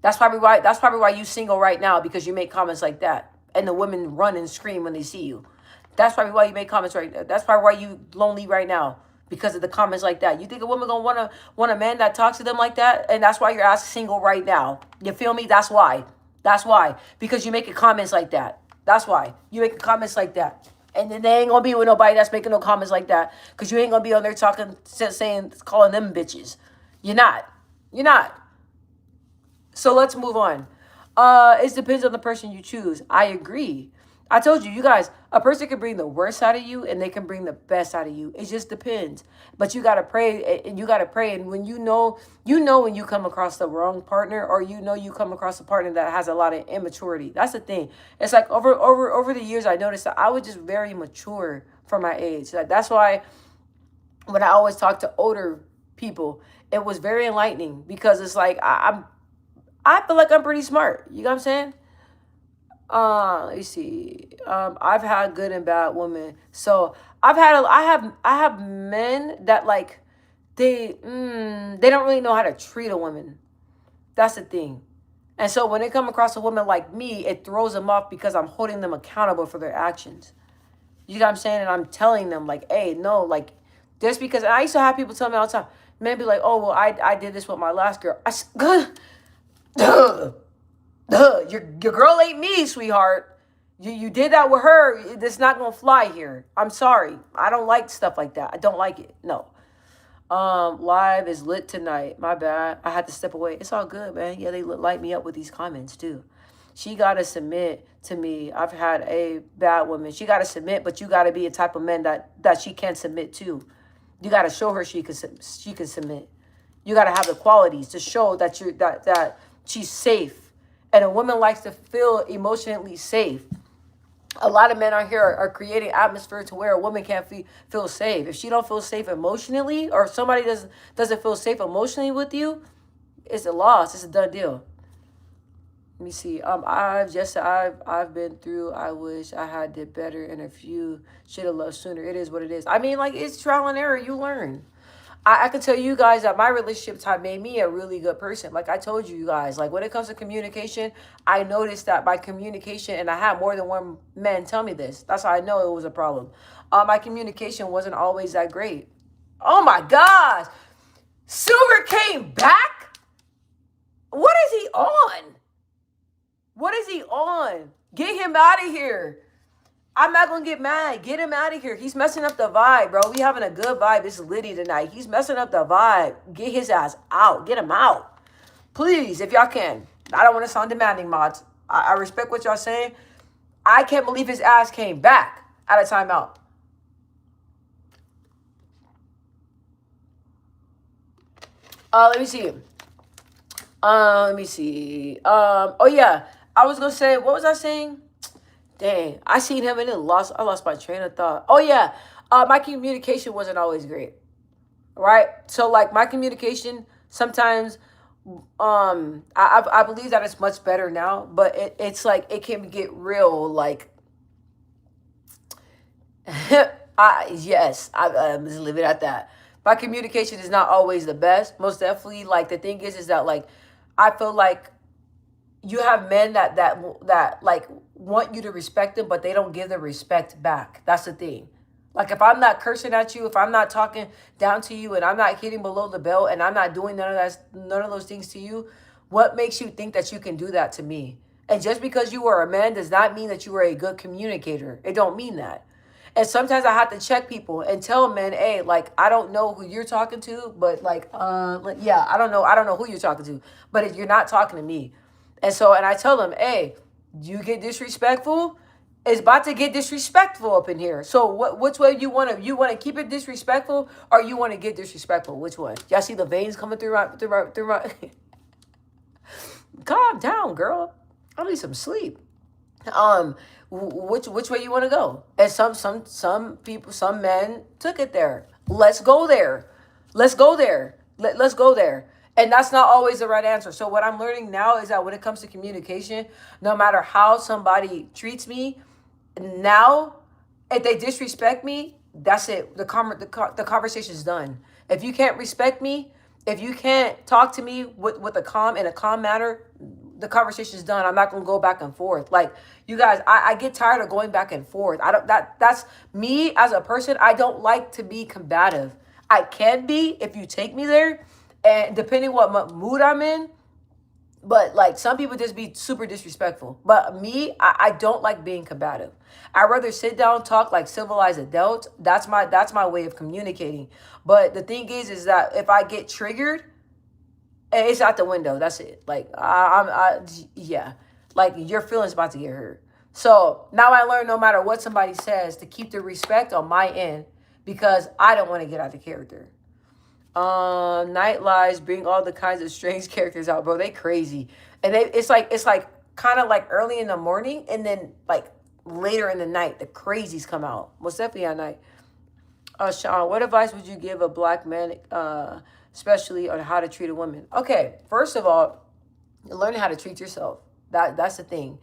That's probably why you single right now, because you make comments like that. And the women run and scream when they see you. That's probably why you make comments right now. That's probably why you lonely right now. Because of the comments like that. You think a woman gonna want a man that talks to them like that? And that's why your ass is single right now. You feel me? That's why. That's why. Because you making comments like that. That's why. You making comments like that. And then they ain't gonna be with nobody that's making no comments like that. Because you ain't gonna be on there talking, saying, calling them bitches. You're not. You're not. So let's move on. It depends on the person you choose. I agree. I told you, you guys, a person can bring the worst out of you and they can bring the best out of you. It just depends. But you gotta pray, and you gotta pray. And when you know when you come across the wrong partner, or you come across a partner that has a lot of immaturity. That's the thing. It's like over the years, I noticed that I was just very mature for my age. Like, that's why when I always talk to older people, it was very enlightening, because it's like I feel like I'm pretty smart. You know what I'm saying? Let me see. I've had good and bad women. So I have men that, like, they don't really know how to treat a woman. That's the thing. And so when they come across a woman like me, it throws them off, because I'm holding them accountable for their actions. You know what I'm saying? And I'm telling them, like, hey, no, like, just because, and I used to have people tell me all the time, men be like, oh, well, I did this with my last girl. Duh. Your girl ain't me, sweetheart. You did that with her. It's not gonna fly here. I'm sorry. I don't like stuff like that. I don't like it. No. Live is lit tonight. My bad. I had to step away. It's all good, man. Yeah, they light me up with these comments too. She gotta submit to me. I've had a bad woman. She gotta submit, but you gotta be a type of man that she can submit to. You gotta show her she can submit. You gotta have the qualities to show that that she's safe. And a woman likes to feel emotionally safe. A lot of men out here are creating atmosphere to where a woman can't feel safe. If she don't feel safe emotionally, or if somebody doesn't feel safe emotionally with you, it's a loss. It's a done deal. Let me see. I've been through. I wish I had did better, and a few should have loved sooner. It is what it is. I mean, like, it's trial and error. You learn. I can tell you guys that my relationship time made me a really good person. Like I told you guys, like when it comes to communication, I noticed that my communication, and I had more than one man tell me this. That's how I know it was a problem. My communication wasn't always that great. Oh my gosh. Silver came back? What is he on? What is he on? Get him out of here. I'm not going to get mad. Get him out of here. He's messing up the vibe, bro. We having a good vibe. It's Liddy tonight. He's messing up the vibe. Get his ass out. Get him out. Please, if y'all can. I don't want to sound demanding, mods. I respect what y'all saying. I can't believe his ass came back out of timeout. Let me see. Oh, yeah. I was going to say, what was I saying? Dang, I seen him and then I lost my train of thought. Oh yeah, my communication wasn't always great, right? So like my communication sometimes, I believe that it's much better now, but it's like it can get real like. I'm just leave it at that. My communication is not always the best. Most definitely, like the thing is that like I feel like you have men that like want you to respect them, but they don't give the respect back. That's the thing. Like if I'm not cursing at you, if I'm not talking down to you, and I'm not hitting below the belt, and I'm not doing none of those things to you, what makes you think that you can do that to me? And just because you are a man does not mean that you are a good communicator. It don't mean that. And sometimes I have to check people and tell men, hey, like I don't know who you're talking to, but like yeah, I don't know who you're talking to, but if you're not talking to me. And I tell them, hey, you get disrespectful, it's about to get disrespectful up in here. So which way you want to keep it disrespectful, or you want to get disrespectful? Which one? Y'all see the veins coming through my Calm down, girl. I need some sleep. um which way you want to go. And some people, some men took it there. Let's go there. Let's go there. Let's go there. And that's not always the right answer. So what I'm learning now is that when it comes to communication, no matter how somebody treats me now, if they disrespect me, that's it. The conversation's done. If you can't respect me, if you can't talk to me with a calm, in a calm manner, the conversation's done. I'm not gonna go back and forth. Like, you guys, I get tired of going back and forth. I don't that's me as a person. I don't like to be combative. I can be if you take me there, and depending what mood I'm in. But like, some people just be super disrespectful. But me, I don't like being combative. I'd rather sit down, talk like civilized adults. That's my way of communicating. But the thing is that if I get triggered, it's out the window. That's it. Like, yeah, like, your feelings about to get hurt. So now I learn, no matter what somebody says, to keep the respect on my end, because I don't want to get out of character. Night Lies bring all the kinds of strange characters out, bro. They crazy, and it's like kind of like early in the morning, and then like later in the night, the crazies come out. Most definitely at night. Sean, what advice would you give a black man, especially on how to treat a woman? Okay, first of all, learn how to treat yourself. That's the thing.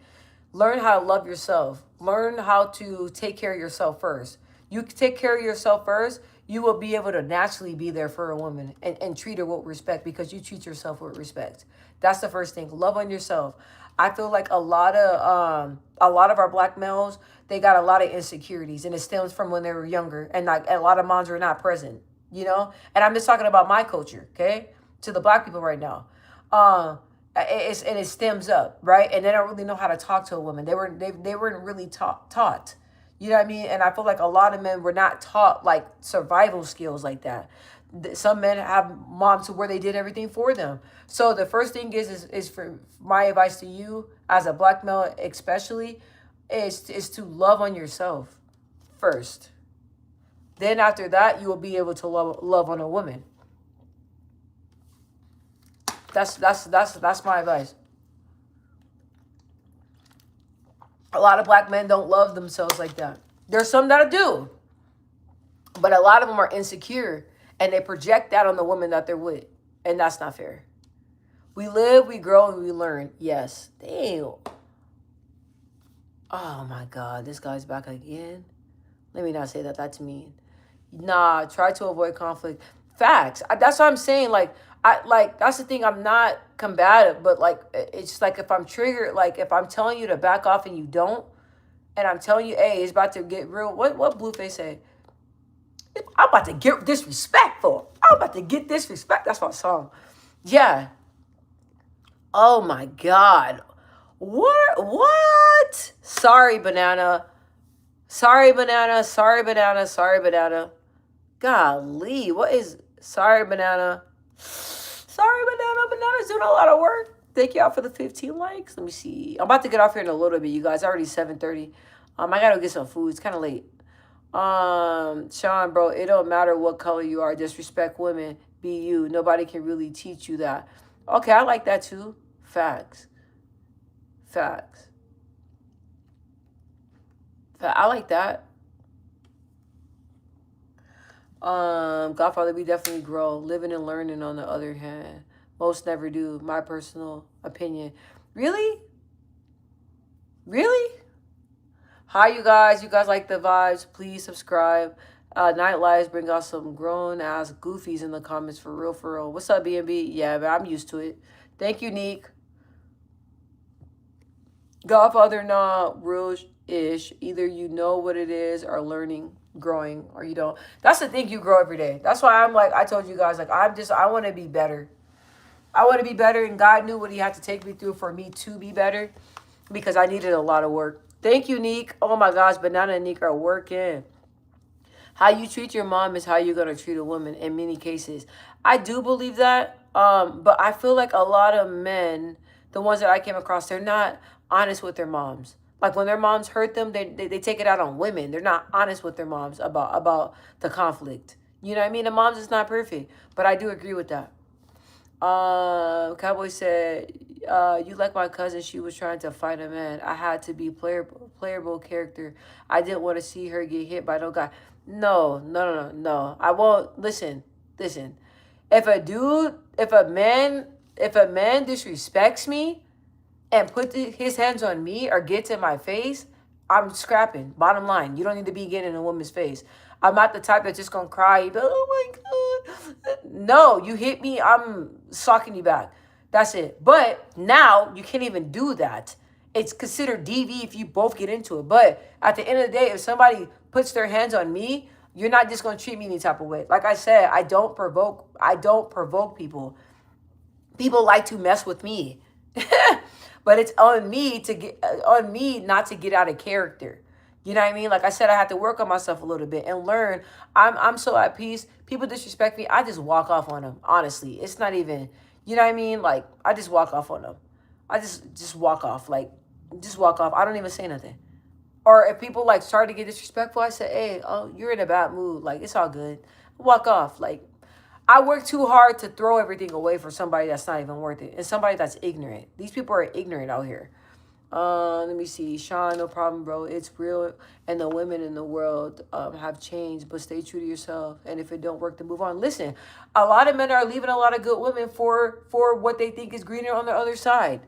Learn how to love yourself. Learn how to take care of yourself first. You take care of yourself first, you will be able to naturally be there for a woman, and treat her with respect, because you treat yourself with respect. That's the first thing. Love on yourself. I feel like a lot of our black males, they got a lot of insecurities, and it stems from when they were younger, and like a lot of moms are not present, And I'm just talking about my culture, okay? To the black people right now. It stems up, right? And they don't really know how to talk to a woman. They weren't really taught. You know what I mean? And I feel like a lot of men were not taught like survival skills like that. Some men have moms where they did everything for them. So the first thing is for my advice to you as a black male, especially, is to love on yourself first. Then after that, you will be able to love on a woman. That's my advice. A lot of black men don't love themselves like that. There's some that do, but a lot of them are insecure, and they project that on the woman that they're with, and that's not fair. We live, we grow, and we learn. Yes. Damn. Oh my God, this guy's back again. Let me not say that. That's mean. Nah, try to avoid conflict. Facts. That's what I'm saying. That's the thing. I'm not combative, but like, it's like, if I'm triggered, like if I'm telling you to back off and you don't, and I'm telling you, hey, it's about to get real. What Blueface say? I'm about to get disrespectful. I'm about to get disrespect. That's my song. Yeah. Oh my God. What? Sorry, banana. Sorry, banana. Sorry, banana. Sorry, banana. Golly, what is sorry, banana? Sorry, banana. Banana's doing a lot of work. Thank y'all for the 15 likes. Let me see. I'm about to get off here in a little bit, you guys. Already 7:30. I gotta get some food. It's kind of late. Sean, bro, it don't matter what color you are. Just respect women. Be you. Nobody can really teach you that. Okay, I like that too. Facts. Facts. I like that. Godfather, we definitely grow. Living and learning, on the other hand, most never do. My personal opinion. Really? Really? Hi, you guys. You guys like the vibes? Please subscribe. Night Lives bring out some grown ass goofies in the comments, for real, for real. What's up, BNB? Yeah, but I'm used to it. Thank you, Neek. Godfather, not real-ish. Either you know what it is, or learning, growing, or you don't. That's the thing, you grow every day. That's why I'm like, I told you guys, like, I want to be better. I want to be better, and God knew what he had to take me through for me to be better, because I needed a lot of work. Thank you, Neek. Oh my gosh, Banana and Neek are working. How you treat your mom is how you're going to treat a woman in many cases. I do believe that, but I feel like a lot of men, the ones that I came across, they're not honest with their moms. Like, when their moms hurt them, they take it out on women. They're not honest with their moms about the conflict. You know what I mean? The moms is not perfect, but I do agree with that. Cowboy said, you like my cousin, she was trying to fight a man. I had to be playable character. I didn't want to see her get hit by no guy. No, no, no, no, no. I won't listen. If a dude, if a man disrespects me and his hands on me or gets in my face, I'm scrapping. Bottom line, you don't need to be getting in a woman's face. I'm not the type that's just gonna cry. You be like, oh my god. No, you hit me, I'm socking you back. That's it. But now you can't even do that. It's considered DV if you both get into it. But at the end of the day, if somebody puts their hands on me, you're not just gonna treat me any type of way. Like I said, I don't provoke people. People like to mess with me. But it's on me not to get out of character. You know what I mean? Like I said, I have to work on myself a little bit and learn. I'm so at peace. People disrespect me, I just walk off on them. Honestly, it's not even. You know what I mean? Like I just walk off on them. I just walk off. Like just walk off. I don't even say nothing. Or if people like start to get disrespectful, I say, hey, oh, you're in a bad mood. Like it's all good. Walk off. Like I work too hard to throw everything away for somebody that's not even worth it and somebody that's ignorant. These people are ignorant out here. Let me see. Sean, no problem, bro. It's real, and the women in the world have changed, but stay true to yourself. And if it don't work, then move on. Listen, a lot of men are leaving a lot of good women for what they think is greener on the other side.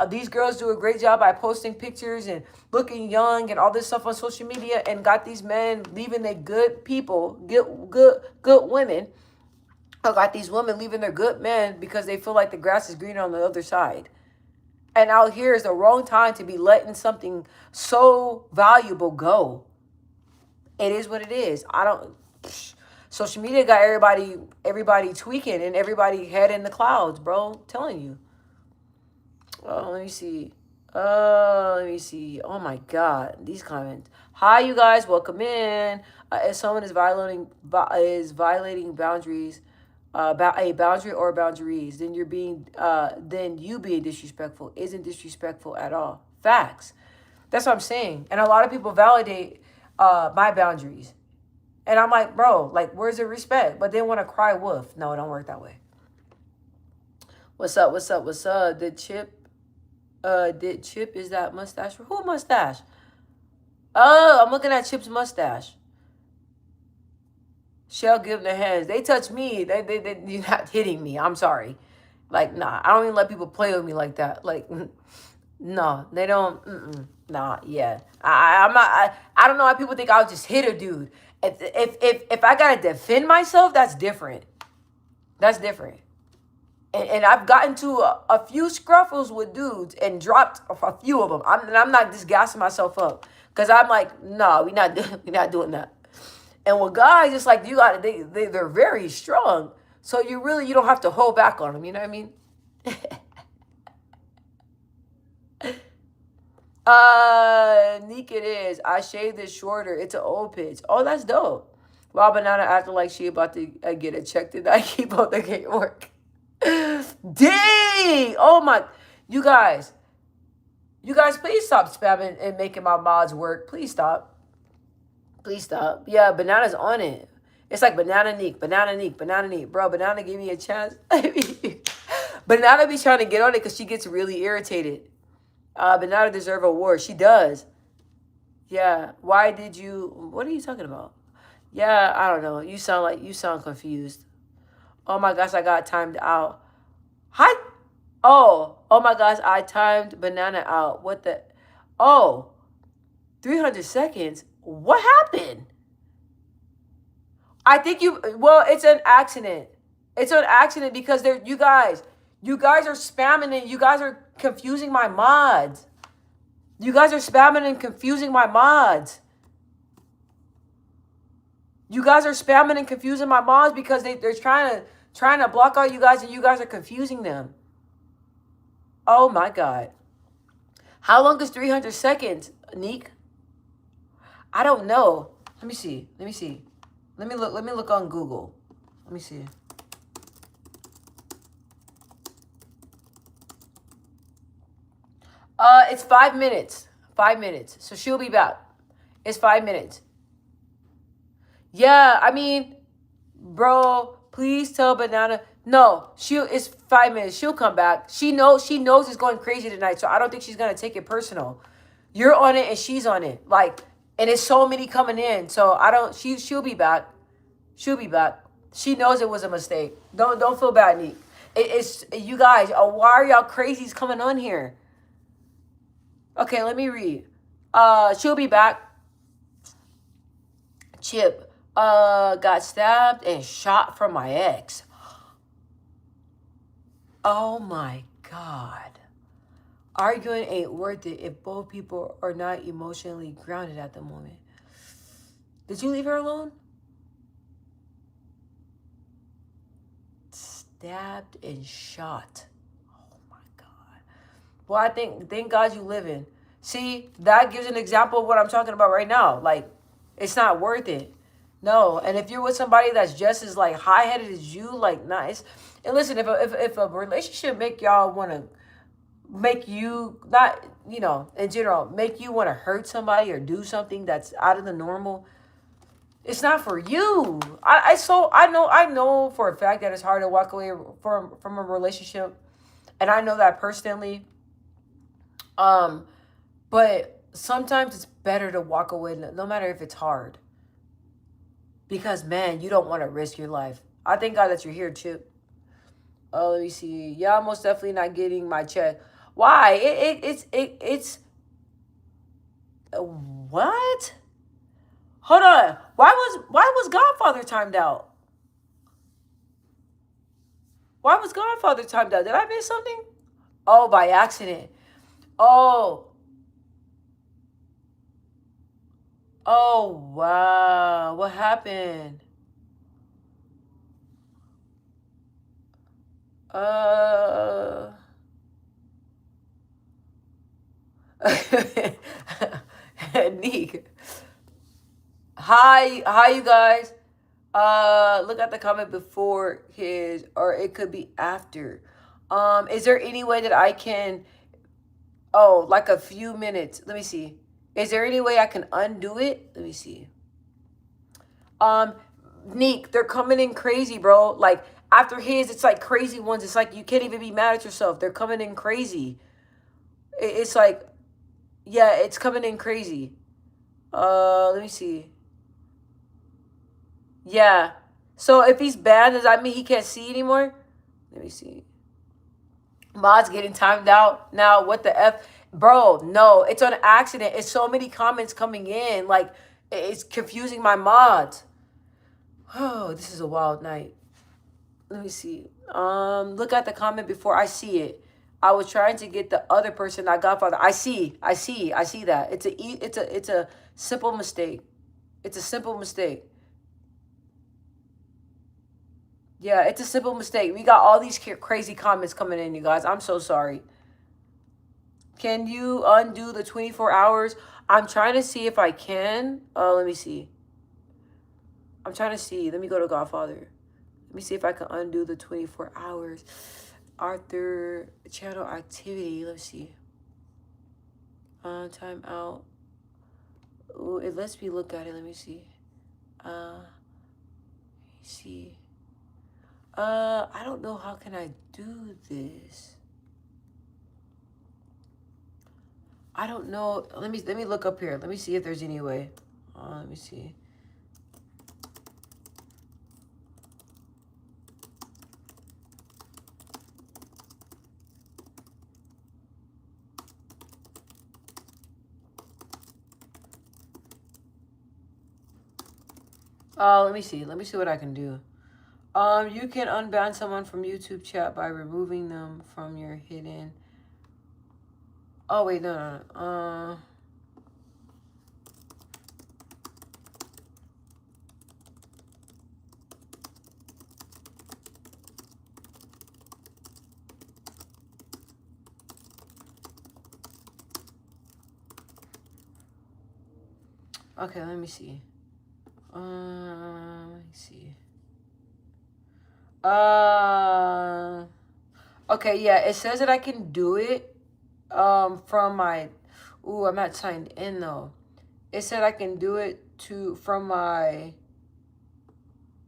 These girls do a great job by posting pictures and looking young and all this stuff on social media, and got these men leaving their good people, good women. I got these women leaving their good men because they feel like the grass is greener on the other side. And out here is the wrong time to be letting something so valuable go. It is what it is. Social media got everybody tweaking and everybody head in the clouds, bro. I'm telling you. Oh, let me see. Let me see. Oh my God, these comments. Hi, you guys. Welcome in. If someone is violating boundaries, about a boundary or boundaries, then you being disrespectful isn't disrespectful at all. Facts. That's what I'm saying. And a lot of people validate my boundaries, and I'm like, bro, like, where's the respect? But they want to cry wolf. No, it don't work that way. What's up? Did Chip is that mustache? Who mustache? Oh, I'm looking at Chip's mustache. Shell give them their hands. They touch me. You're not hitting me. I'm sorry. Like, nah. I don't even let people play with me like that. Like, no, they don't. Nah, yeah. I'm not. I don't know why people think I'll just hit a dude. If I gotta defend myself, that's different. That's different. And I've gotten to a few scruffles with dudes and dropped a few of them. I'm not just gassing myself up because I'm like, no, we're not doing that. And with guys, it's like they're very strong. So you don't have to hold back on them. You know what I mean? Neek it is. I shaved it shorter. It's an old pitch. Oh, that's dope. Wow, Banana acting like she about to get a check tonight. Keep on the game work. Dang! Oh my. You guys, please stop spamming and making my mods work. Please stop. Please stop. Yeah, Banana's on it. It's like Banana Neek. Bro, Banana give me a chance. Banana be trying to get on it because she gets really irritated. Banana deserve an award. She does. Yeah. Why did you... What are you talking about? Yeah, I don't know. You sound confused. Oh my gosh, I got timed out. Hi. Oh my gosh, I timed Banana out. What the... Oh, 300 seconds? What happened? I think it's an accident. It's an accident because you guys are spamming and you guys are confusing my mods. You guys are spamming and confusing my mods. You guys are spamming and confusing my mods because they're trying to block out you guys and you guys are confusing them. Oh my God. How long is 300 seconds, Neek? I don't know. Let me see. Let me look on Google. Let me see. It's 5 minutes. 5 minutes. So she'll be back. It's 5 minutes. Yeah, I mean, bro, Please tell Banana. No, it's 5 minutes. She'll come back. She knows it's going crazy tonight, so I don't think she's gonna take it personal. You're on it and she's on it. Like, and it's so many coming in. So I don't she'll be back. She'll be back. She knows it was a mistake. Don't feel bad, Neek. It's you guys, why are y'all crazies coming on here? Okay, let me read. She'll be back. Chip got stabbed and shot from my ex. Oh my God. Arguing ain't worth it if both people are not emotionally grounded at the moment. Did you leave her alone? Stabbed and shot. Oh my God. Well, I thank God you living. See, that gives an example of what I'm talking about right now. Like, it's not worth it. No. And if you're with somebody that's just as like high-headed as you, like, nice. And listen, if a relationship make y'all want to make you not, in general, make you want to hurt somebody or do something that's out of the normal, it's not for you. I know for a fact that it's hard to walk away from a relationship, and I know that personally. But sometimes it's better to walk away, no matter if it's hard. Because man, you don't want to risk your life. I thank God that you're here, Chip. Oh, let me see. Yeah, I'm most definitely not getting my check. Why? It's what? Hold on. Why was Godfather timed out? Why was Godfather timed out? Did I miss something? Oh, by accident. Oh. Oh, wow. What happened? Neek. Hi, you guys. Look at the comment before his, or it could be after. Is there any way that I can, like a few minutes? Let me see. Is there any way I can undo it? Let me see. Neek, they're coming in crazy, bro. Like, after his, it's like crazy ones. It's like you can't even be mad at yourself. They're coming in crazy. It's like, yeah, it's coming in crazy. Let me see. Yeah. So if he's banned, does that mean he can't see anymore? Let me see. Mod's getting timed out. Now, what the F? Bro, no, it's on accident. It's so many comments coming in. Like, it's confusing my mods. Oh, this is a wild night. Let me see. Look at the comment before I see it. I was trying to get the other person, not Godfather. I see that. It's a simple mistake. It's a simple mistake. Yeah, it's a simple mistake. We got all these crazy comments coming in, you guys. I'm so sorry. Can you undo the 24 hours? I'm trying to see if I can. Let me see. I'm trying to see. Let me go to Godfather. Let me see if I can undo the 24 hours. Arthur, channel activity. Let's see. Time out. Ooh, it lets me look at it. Let me see. Let me see. I don't know how can I do this. I don't know. Let me look up here. Let me see if there's any way. Let me see. Let me see. Let me see what I can do. You can unban someone from YouTube chat by removing them from your hidden. Oh wait, no. Okay, let me see. Let me see. Okay, yeah, it says that I can do it from my, I'm not signed in, though. It said I can do it from my,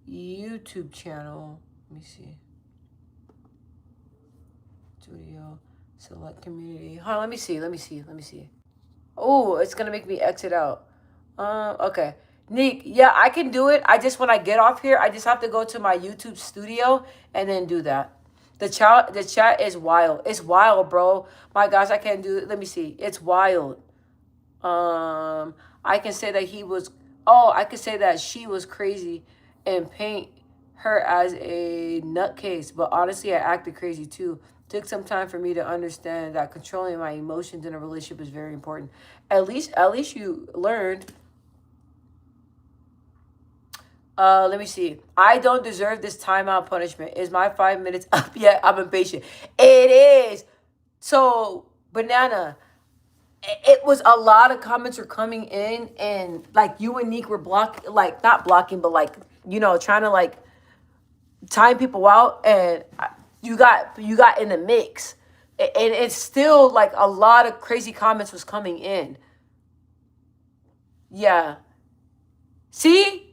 YouTube channel. Let me see. Studio. Select community. Hold on, let me see. Let me see. Let me see. Oh, it's gonna make me exit out. Okay. Neek, yeah, I can do it. I just when I get off here, I just have to go to my YouTube studio and then do that. The chat is wild. It's wild, bro. My gosh, I can't do it. Let me see. It's wild. I can say that he was. Oh, I could say that she was crazy, and paint her as a nutcase. But honestly, I acted crazy too. Took some time for me to understand that controlling my emotions in a relationship is very important. At least you learned. Let me see. I don't deserve this timeout punishment. Is my 5 minutes up yet? I'm impatient. It is. So, banana. It was a lot of comments were coming in, and like you and Neek were blocking, like not blocking, but like trying to like time people out, and you got in the mix, and it's still like a lot of crazy comments was coming in. Yeah. See.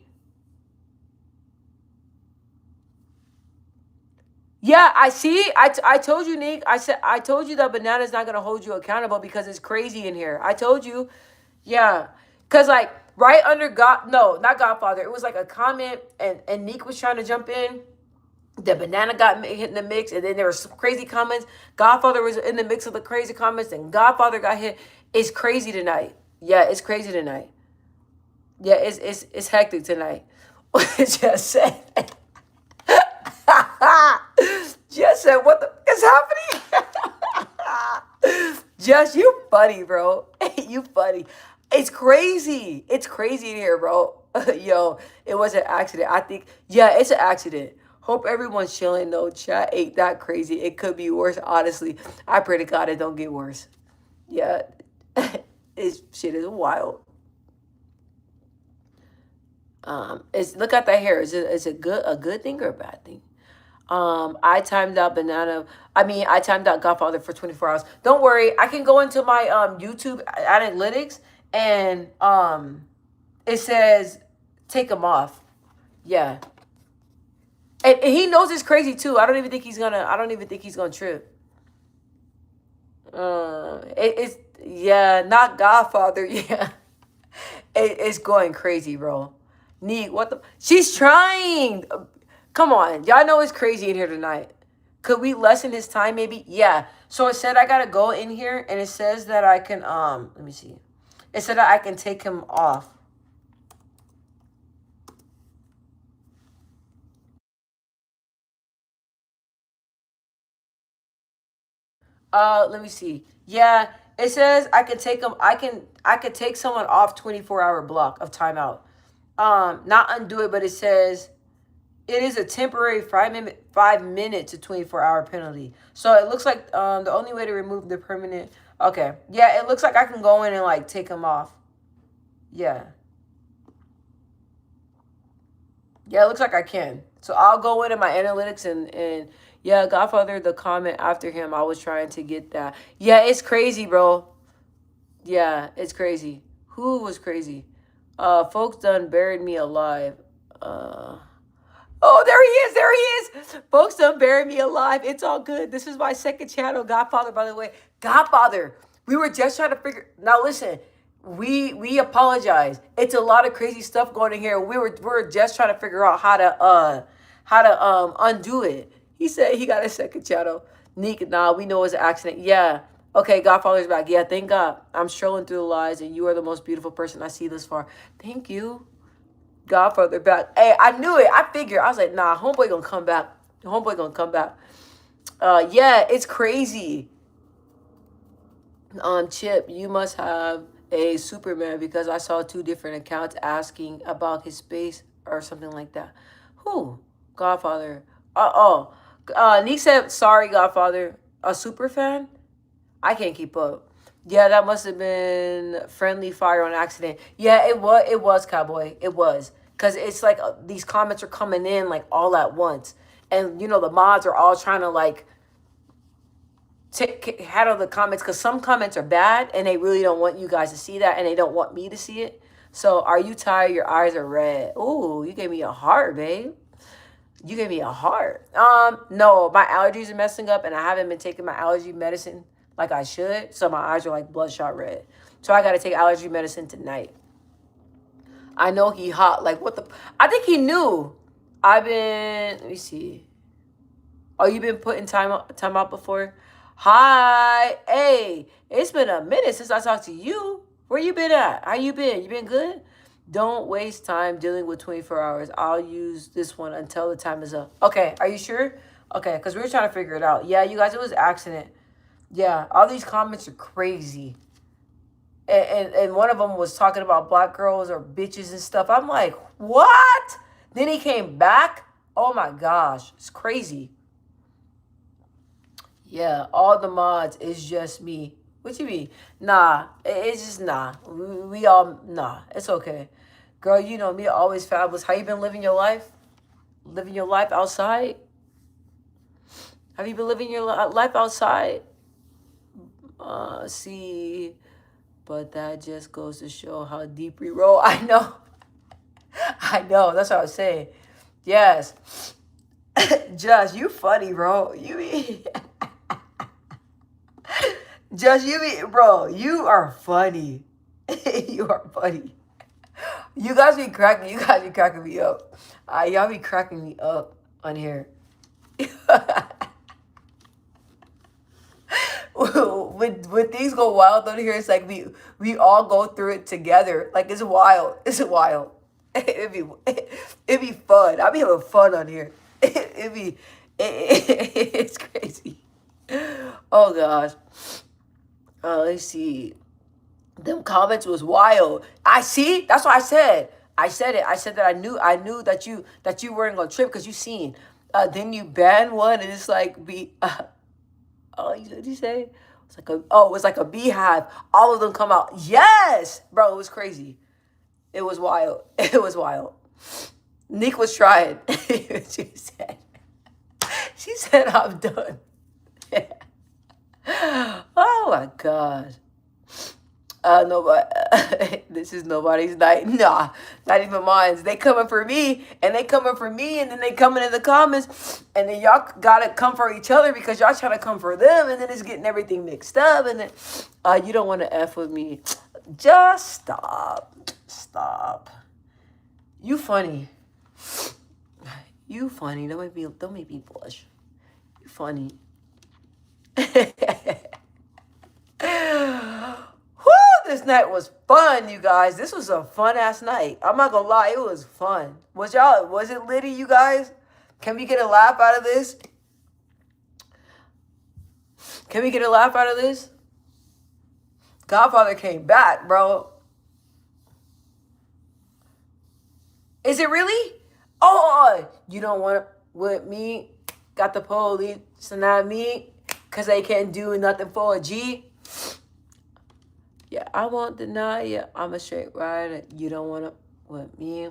Yeah, I see. I told you, Nick. I told you that banana's not gonna hold you accountable because it's crazy in here. I told you. Yeah, cause like right under God, no, not Godfather. It was like a comment, and Nick was trying to jump in. The banana got hit in the mix, and then there were some crazy comments. Godfather was in the mix of the crazy comments, and Godfather got hit. It's crazy tonight. Yeah, it's crazy tonight. Yeah, it's hectic tonight. Just said. Just said, what the is happening? Just you funny, bro. You funny. It's crazy. It's crazy in here, bro. Yo, it was an accident. I think, yeah, it's an accident. Hope everyone's chilling though. Chat ain't that crazy. It could be worse, honestly. I pray to God it don't get worse. Yeah. It's shit is wild. It's look at the hair. Is it a good thing or a bad thing? I timed out banana. I mean, I timed out Godfather for 24 hours. Don't worry, I can go into my YouTube analytics, and it says take them off. Yeah, and he knows it's crazy too. I don't even think he's gonna trip. It's yeah, not Godfather. Yeah, it's going crazy, bro. Neat. What the? She's trying. Come on, y'all know it's crazy in here tonight. Could we lessen his time maybe? Yeah. So it said I gotta go in here, and it says that I can let me see. It said that I can take him off. Let me see. Yeah, it says I can take him. I could take someone off 24-hour block of timeout. Not undo it, but it says it is a temporary 5 minute to 24-hour penalty. So it looks like the only way to remove the permanent. Okay, yeah, it looks like I can go in and like take them off. Yeah, yeah, it looks like I can. So I'll go into my analytics, and yeah, Godfather, the comment after him, I was trying to get that. Yeah, it's crazy, bro. Yeah, it's crazy. Who was crazy? Folks done buried me alive. Uh. Oh, there he is. There he is. Folks don't bury me alive. It's all good. This is my second channel, Godfather, by the way. Godfather. We were just trying to figure. Now listen, we apologize. It's a lot of crazy stuff going in here. We were just trying to figure out how to undo it. He said he got a second channel. Neek, nah, we know it's an accident. Yeah. Okay, Godfather's back. Yeah, thank God. I'm strolling through the lies, and you are the most beautiful person I see this far. Thank you. Godfather back. Hey, I knew it. I figured. I was like, nah, homeboy gonna come back. Homeboy gonna come back. Yeah, it's crazy. Chip, you must have a Superman because I saw two different accounts asking about his space or something like that. Who? Godfather. Oh. Nick said, sorry, Godfather. A super fan? I can't keep up. Yeah, that must have been friendly fire on accident. Yeah, it was Cowboy. It was. Cause it's like these comments are coming in like all at once. And the mods are all trying to like handle the comments, because some comments are bad and they really don't want you guys to see that, and they don't want me to see it. So, are you tired? Your eyes are red. Ooh, you gave me a heart, babe. You gave me a heart. No, my allergies are messing up, and I haven't been taking my allergy medicine like I should. So my eyes are like bloodshot red. So I gotta take allergy medicine tonight. I know he hot. Like what the? I think he knew. I've been. Let me see. Oh, you been putting time out before? Hi, hey. It's been a minute since I talked to you. Where you been at? How you been? You been good? Don't waste time dealing with 24 hours. I'll use this one until the time is up. Okay, are you sure? Okay, because we were trying to figure it out. Yeah, you guys, it was an accident. Yeah, all these comments are crazy. And one of them was talking about black girls or bitches and stuff. I'm like, what? Then he came back. Oh my gosh, it's crazy. Yeah, all the mods is just me. What you mean? Nah, it's just nah. We all nah. It's okay, girl. You know me, always fabulous. How you been living your life? Living your life outside? Have you been living your life outside? See, but that just goes to show how deep we roll. I know. I know. That's what I was saying. Yes. Just you funny, bro. You be just you be bro, you are funny. You are funny. You guys be cracking me up. Y'all be cracking me up on here. when things go wild on here, it's like we all go through it together. Like it's wild. It's wild. It'd be fun. I'll be having fun on here. It's crazy. Oh gosh. Let's see. Them comments was wild. I see. That's what I said. I said it. I said that I knew that you weren't gonna trip because you seen. Then you ban one and it's like oh, what did you say? It was like a beehive. All of them come out. Yes, bro, it was crazy. It was wild. It was wild. Nick was trying. She said, I'm done. Oh my God. Nobody. This is nobody's night. Nah, not even mine. They coming for me, and then they coming in the comments, and then y'all gotta come for each other because y'all trying to come for them, and then it's getting everything mixed up, and then you don't want to F with me. Just stop. You funny. You funny. Don't make me blush. You funny. This night was fun, you guys. This was a fun ass night. I'm not gonna lie, it was fun. Was it litty, you guys? Can we get a laugh out of this? Can we get a laugh out of this? Godfather came back, bro. Is it really? Oh, you don't want it with me? Got the police, so not me, cause they can't do nothing for a G. Yeah, I won't deny you. I'm a straight rider. You don't want to with me.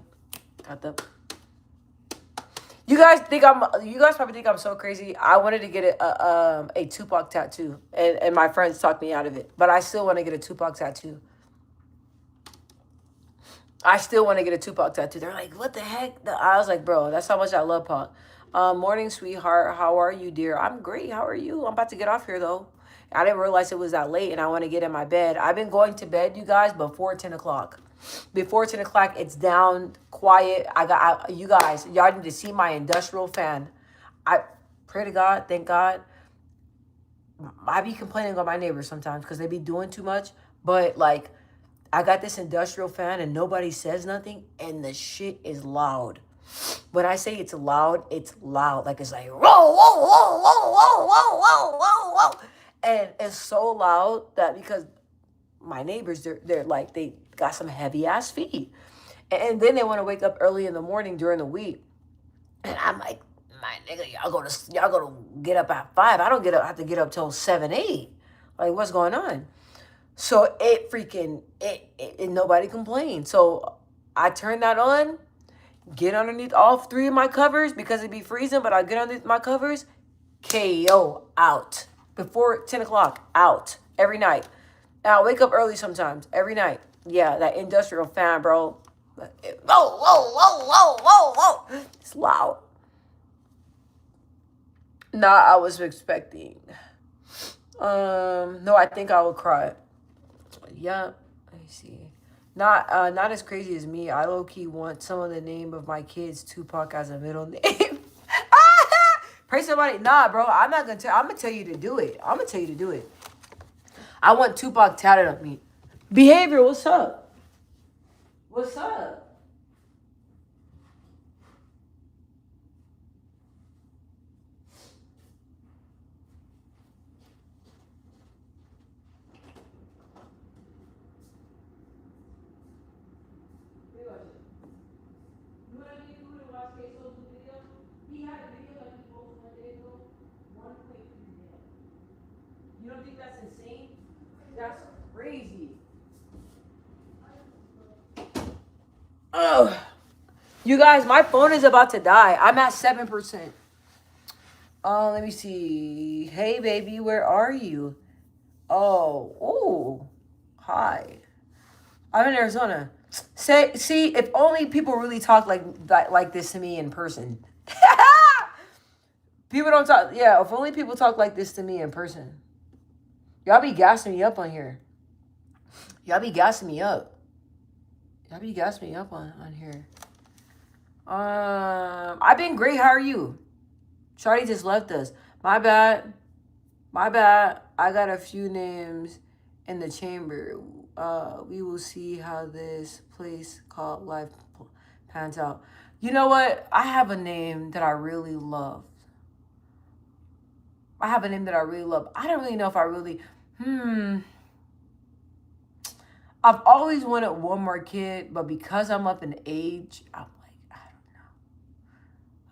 Got the. You guys probably think I'm so crazy. I wanted to get a Tupac tattoo, and my friends talked me out of it. But I still want to get a Tupac tattoo. They're like, what the heck? I was like, bro, that's how much I love Pac. Morning, sweetheart. How are you, dear? I'm great. How are you? I'm about to get off here, though. I didn't realize it was that late, and I want to get in my bed. I've been going to bed, you guys, before 10 o'clock. Before 10 o'clock, it's down, quiet. You guys, y'all need to see my industrial fan. I pray to God, thank God. I be complaining on my neighbors sometimes because they be doing too much. But, like, I got this industrial fan, and nobody says nothing, and the shit is loud. When I say it's loud, it's loud. Like, it's like, whoa, whoa, whoa, whoa, whoa, whoa, whoa, whoa, whoa. And it's so loud that because my neighbors, they're like, they got some heavy ass feet. And then they want to wake up early in the morning during the week. And I'm like, my nigga, y'all go to get up at 5. I don't have to get up till 7, 8. Like, what's going on? So it nobody complained. So I turned that on, get underneath all 3 of my covers because it'd be freezing, but I get underneath my covers, KO out. Before 10 o'clock, out every night. Now I wake up early sometimes, every night. Yeah, that industrial fan, bro. Whoa, whoa, whoa, whoa, whoa, whoa. It's loud. Nah, I was expecting. No, I think I will cry. Yeah, let me see. Not as crazy as me. I low key want some of the name of my kids Tupac as a middle name. Pray somebody. Nah, bro. I'm not gonna tell. I'm gonna tell you to do it. I'm gonna tell you to do it. I want Tupac tatted on me. Behavior. What's up? What's up? You don't think that's insane? That's crazy. Ugh. You guys, my phone is about to die. I'm at 7%. Let me see. Hey, baby, where are you? Oh, hi. I'm in Arizona. See, if only people really talk like that, like this to me in person. People don't talk. Yeah, if only people talk like this to me in person. Y'all be gassing me up on here. Y'all be gassing me up. Y'all be gassing me up on here. I've been great. How are you? Shawty just left us. My bad. My bad. I got a few names in the chamber. We will see how this place called life pans out. You know what? I have a name that I really love. I have a name that I really love. I don't really know if I really. I've always wanted one more kid, but because I'm up in age, I'm like,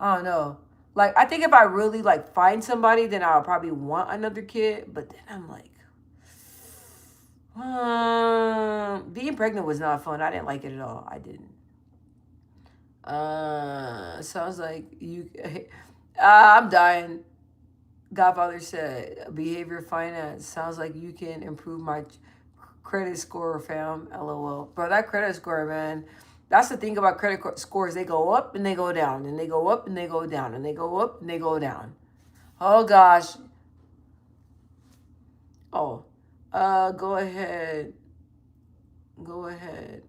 I don't know. Like, I think if I really like find somebody, then I'll probably want another kid. But then I'm like, being pregnant was not fun. I didn't like it at all. I didn't. Sounds like you. I'm dying. Godfather said, behavior finance. Sounds like you can improve my credit score, fam. LOL. Bro, that credit score, man. That's the thing about credit scores. They go up and they go down, and they go up and they go down, and they go up and they go down. Oh gosh. Oh. Go ahead. Go ahead.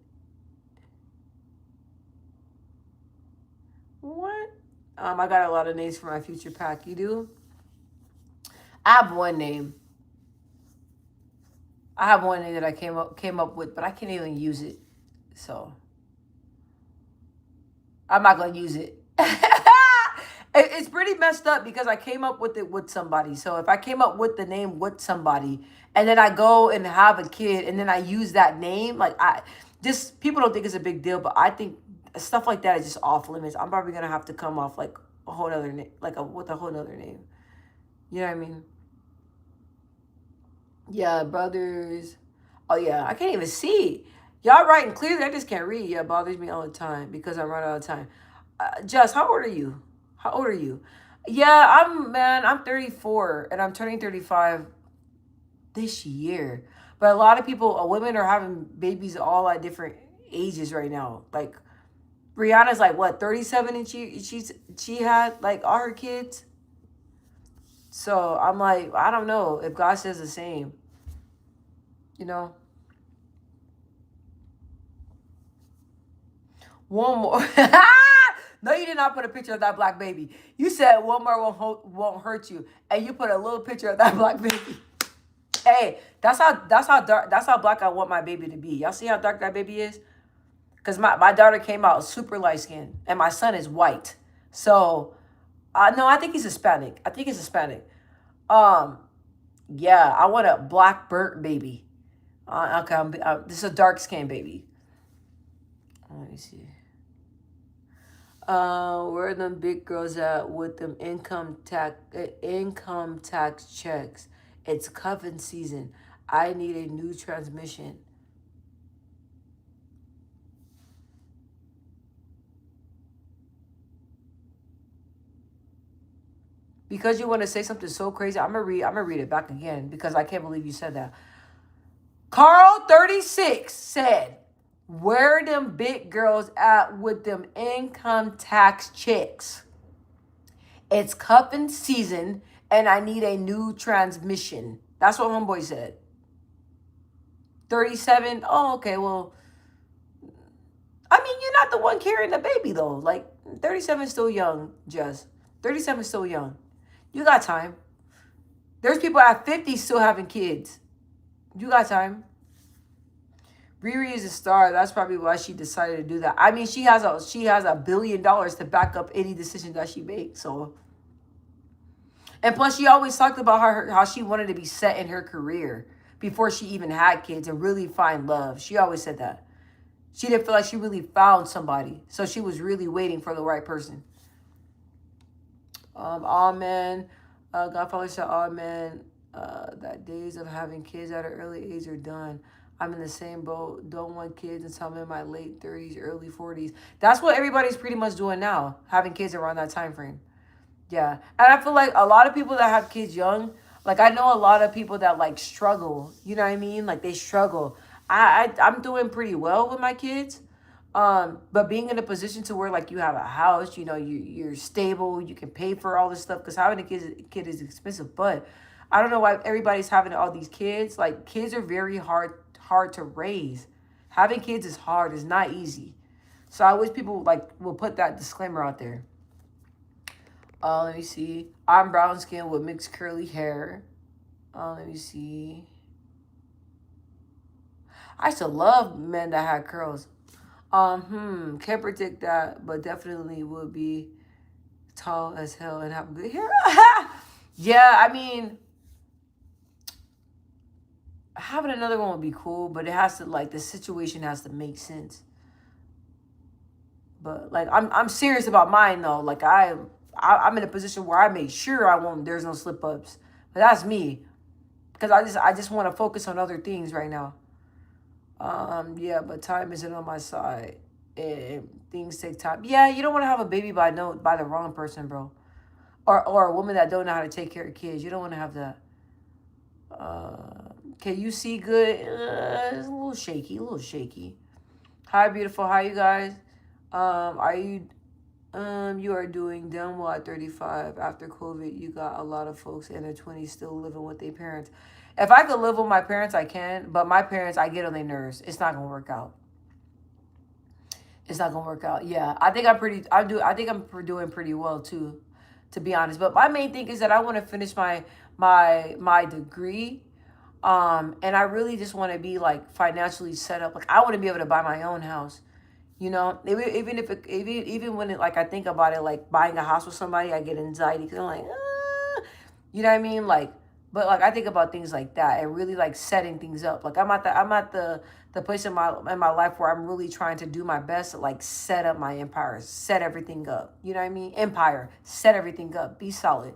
What? I got a lot of names for my future pack. You do? I have one name. I have one name that I came up with, but I can't even use it. So I'm not gonna use it. It's pretty messed up because I came up with it with somebody. So if I came up with the name with somebody, and then I go and have a kid, and then I use that name, like I just people don't think it's a big deal, but I think stuff like that is just off limits. I'm probably gonna have to come off like a whole other name, with a whole other name. You know what I mean? Yeah, brothers. Oh yeah, I can't even see. Y'all writing clearly. I just can't read. Yeah, it bothers me all the time because I run out of time. Jess, how old are you? How old are you? Yeah, I'm 34 and I'm turning 35 this year. But a lot of people, women are having babies all at different ages right now. Like Rihanna's like what, 37, and she had like all her kids. So I'm like, I don't know if God says the same, you know. One more. No, you did not put a picture of that black baby. You said one more won't hurt you, and you put a little picture of that black baby. Hey, that's how dark, that's how black I want my baby to be. Y'all see how dark that baby is? Cause my daughter came out super light skinned, and my son is white. So, no, I think he's Hispanic. I think he's Hispanic. Um, yeah, I want a black burnt baby. Okay, this is a dark skinned baby. Let me see. Where are them big girls at with them income tax checks? It's cuffing season. I need a new transmission. Because you want to say something so crazy, I'm gonna read it back again because I can't believe you said that. Carl 36 said, where them big girls at with them income tax chicks? It's cuffing season and I need a new transmission. That's what homeboy said. 37. Oh, okay. Well, I mean, you're not the one carrying the baby though. Like 37 is still young, Jess. 37 is still young. You got time. There's people at 50 still having kids. You got time. Riri is a star. That's probably why she decided to do that. I mean, she has $1 billion to back up any decision that she makes. So, and plus, she always talked about how she wanted to be set in her career before she even had kids and really find love. She always said that. She didn't feel like she really found somebody, so she was really waiting for the right person. Amen. Godfather said, amen. That days of having kids at an early age are done. I'm in the same boat. Don't want kids until I'm in my late 30s, early 40s. That's what everybody's pretty much doing now, having kids around that time frame. Yeah. And I feel like a lot of people that have kids young, like I know a lot of people that like struggle. You know what I mean? Like they struggle. I'm doing pretty well with my kids. But being in a position to where like you have a house, you know, you're stable, you can pay for all this stuff because having a kid is expensive. But I don't know why everybody's having all these kids. Like kids are very hard to raise. Having kids is hard. It's not easy. So I wish people like will put that disclaimer out there. Let me see. I'm brown skin with mixed curly hair. Let me see. I used to love men that had curls. Can't predict that, but definitely would be tall as hell and have good hair. Yeah, I mean, having another one would be cool, but it has to like the situation has to make sense. But like I'm serious about mine though. Like I'm in a position where I make sure there's no slip ups. But that's me. Because I just want to focus on other things right now. Yeah, but time isn't on my side. And things take time. Yeah, you don't want to have a baby by the wrong person, bro. Or a woman that don't know how to take care of kids. You don't want to have that. Can you see good? It's a little shaky. Hi, beautiful. Hi, you guys. Are you you are doing damn well at 35. After COVID, you got a lot of folks in their 20s still living with their parents. If I could live with my parents, I can. But my parents, I get on their nerves. It's not gonna work out. It's not gonna work out. Yeah, I think I'm doing pretty well too, to be honest. But my main thing is that I want to finish my degree. And I really just want to be like financially set up. Like I want to be able to buy my own house. You know, even when like I think about it, like buying a house with somebody, I get anxiety because I'm like, you know what I mean? Like, but like I think about things like that and really like setting things up. Like I'm at the place in my life where I'm really trying to do my best to like set up my empire, set everything up. You know what I mean? Empire, set everything up, be solid.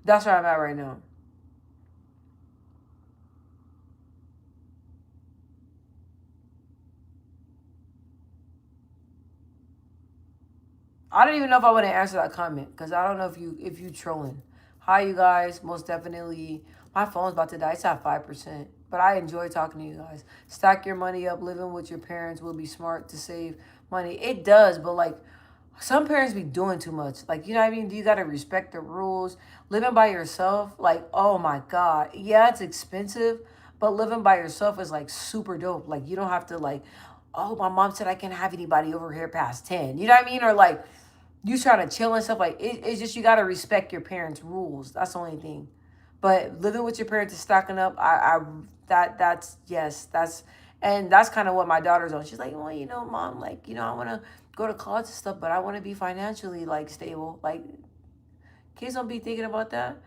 That's where I'm at right now. I don't even know if I want to answer that comment because I don't know if you trolling. Hi, you guys. Most definitely, my phone's about to die. It's at 5%, but I enjoy talking to you guys. Stack your money up. Living with your parents will be smart to save money. It does, but like some parents be doing too much. Like you know what I mean? You gotta respect the rules. Living by yourself, like oh my god, yeah, it's expensive, but living by yourself is like super dope. Like you don't have to like, oh my mom said I can't have anybody over here past 10. You know what I mean? Or like you trying to chill and stuff like it's just you got to respect your parents' rules. That's the only thing. But living with your parents is stocking up. That's yes, that's kind of what my daughter's on. She's like, well, you know, mom, like you know, I want to go to college and stuff, but I want to be financially like stable. Like kids don't be thinking about that.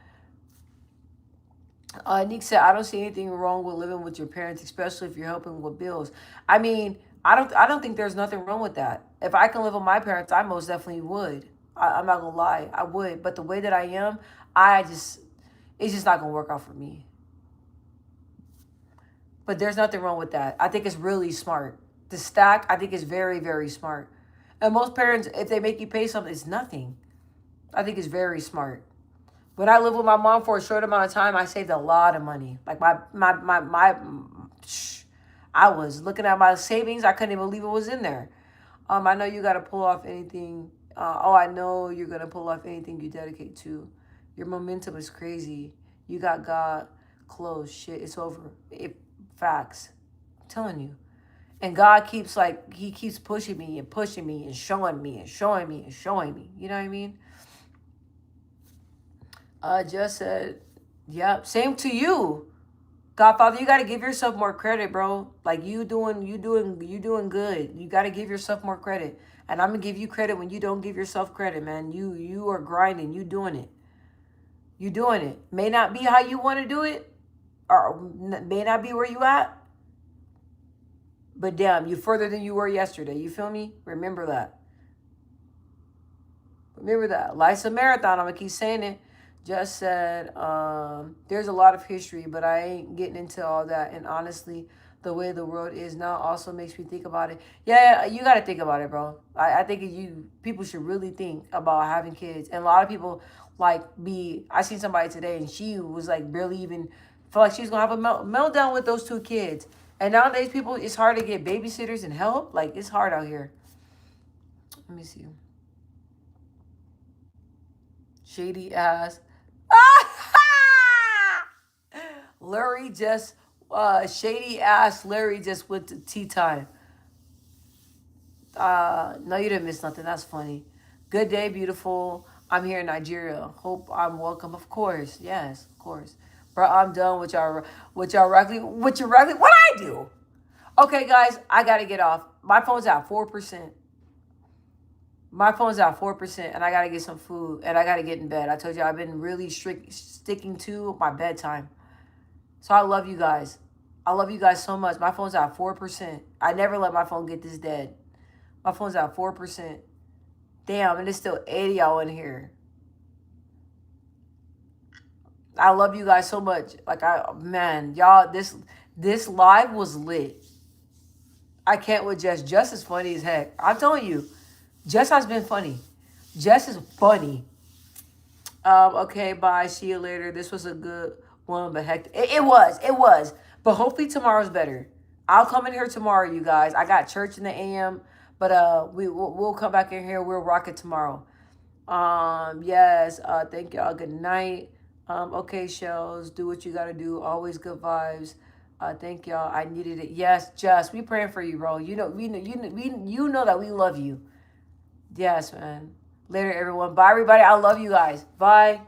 Nick said, I don't see anything wrong with living with your parents, especially if you're helping with bills. I mean, I don't think there's nothing wrong with that. If I can live with my parents, I most definitely would. I'm not gonna lie, I would. But the way that I am, it's just not gonna work out for me. But there's nothing wrong with that. I think it's really smart. The stack, I think is very, very smart. And most parents, if they make you pay something, it's nothing. I think it's very smart. When I lived with my mom for a short amount of time, I saved a lot of money. Like my I was looking at my savings. I couldn't even believe it was in there. I know you got to pull off anything. I know you're going to pull off anything you dedicate to. Your momentum is crazy. You got God close. Shit, it's over. Facts. I'm telling you. And God keeps he keeps pushing me and showing me and showing me and showing me. You know what I mean? Just said, yep. Same to you. Godfather, you gotta give yourself more credit, bro. Like you doing good. You gotta give yourself more credit. And I'm gonna give you credit when you don't give yourself credit, man. You are grinding, you doing it. You doing it. May not be how you want to do it, or may not be where you at. But damn, you're further than you were yesterday. You feel me? Remember that. Remember that. Life's a marathon. I'm gonna keep saying it. Just said, there's a lot of history, but I ain't getting into all that. And honestly, the way the world is now also makes me think about it. Yeah, you got to think about it, bro. I think people should really think about having kids. And a lot of people I seen somebody today and she was like barely even feel like she's going to have a meltdown with those 2 kids. And nowadays people, it's hard to get babysitters and help. Like it's hard out here. Let me see. Shady ass. Larry just, shady ass Larry just went to tea time. No, you didn't miss nothing. That's funny. Good day, beautiful. I'm here in Nigeria. Hope I'm welcome. Of course. Yes, of course. Bro, I'm done with y'all regularly. What I do? Okay, guys, I got to get off. My phone's at 4%. My phone's at 4%, and I got to get some food, and I got to get in bed. I told you I've been really sticking to my bedtime. So I love you guys. I love you guys so much. My phone's at 4%. I never let my phone get this dead. My phone's at 4%. Damn, and there's still 80 y'all in here. I love you guys so much. Man, y'all, this live was lit. I can't with Jess. Jess is funny as heck. I'm telling you, Jess has been funny. Jess is funny. Okay, bye. See you later. This was a good one, but heck, it was. But hopefully tomorrow's better. I'll come in here tomorrow, you guys. I got church in the AM, but we'll come back in here. We'll rock it tomorrow. Yes. Thank y'all. Good night. Okay, Shells. Do what you gotta do. Always good vibes. Thank y'all. I needed it. Yes, Jess. We praying for you, bro. You know that we love you. Yes, man. Later, everyone. Bye, everybody. I love you guys. Bye.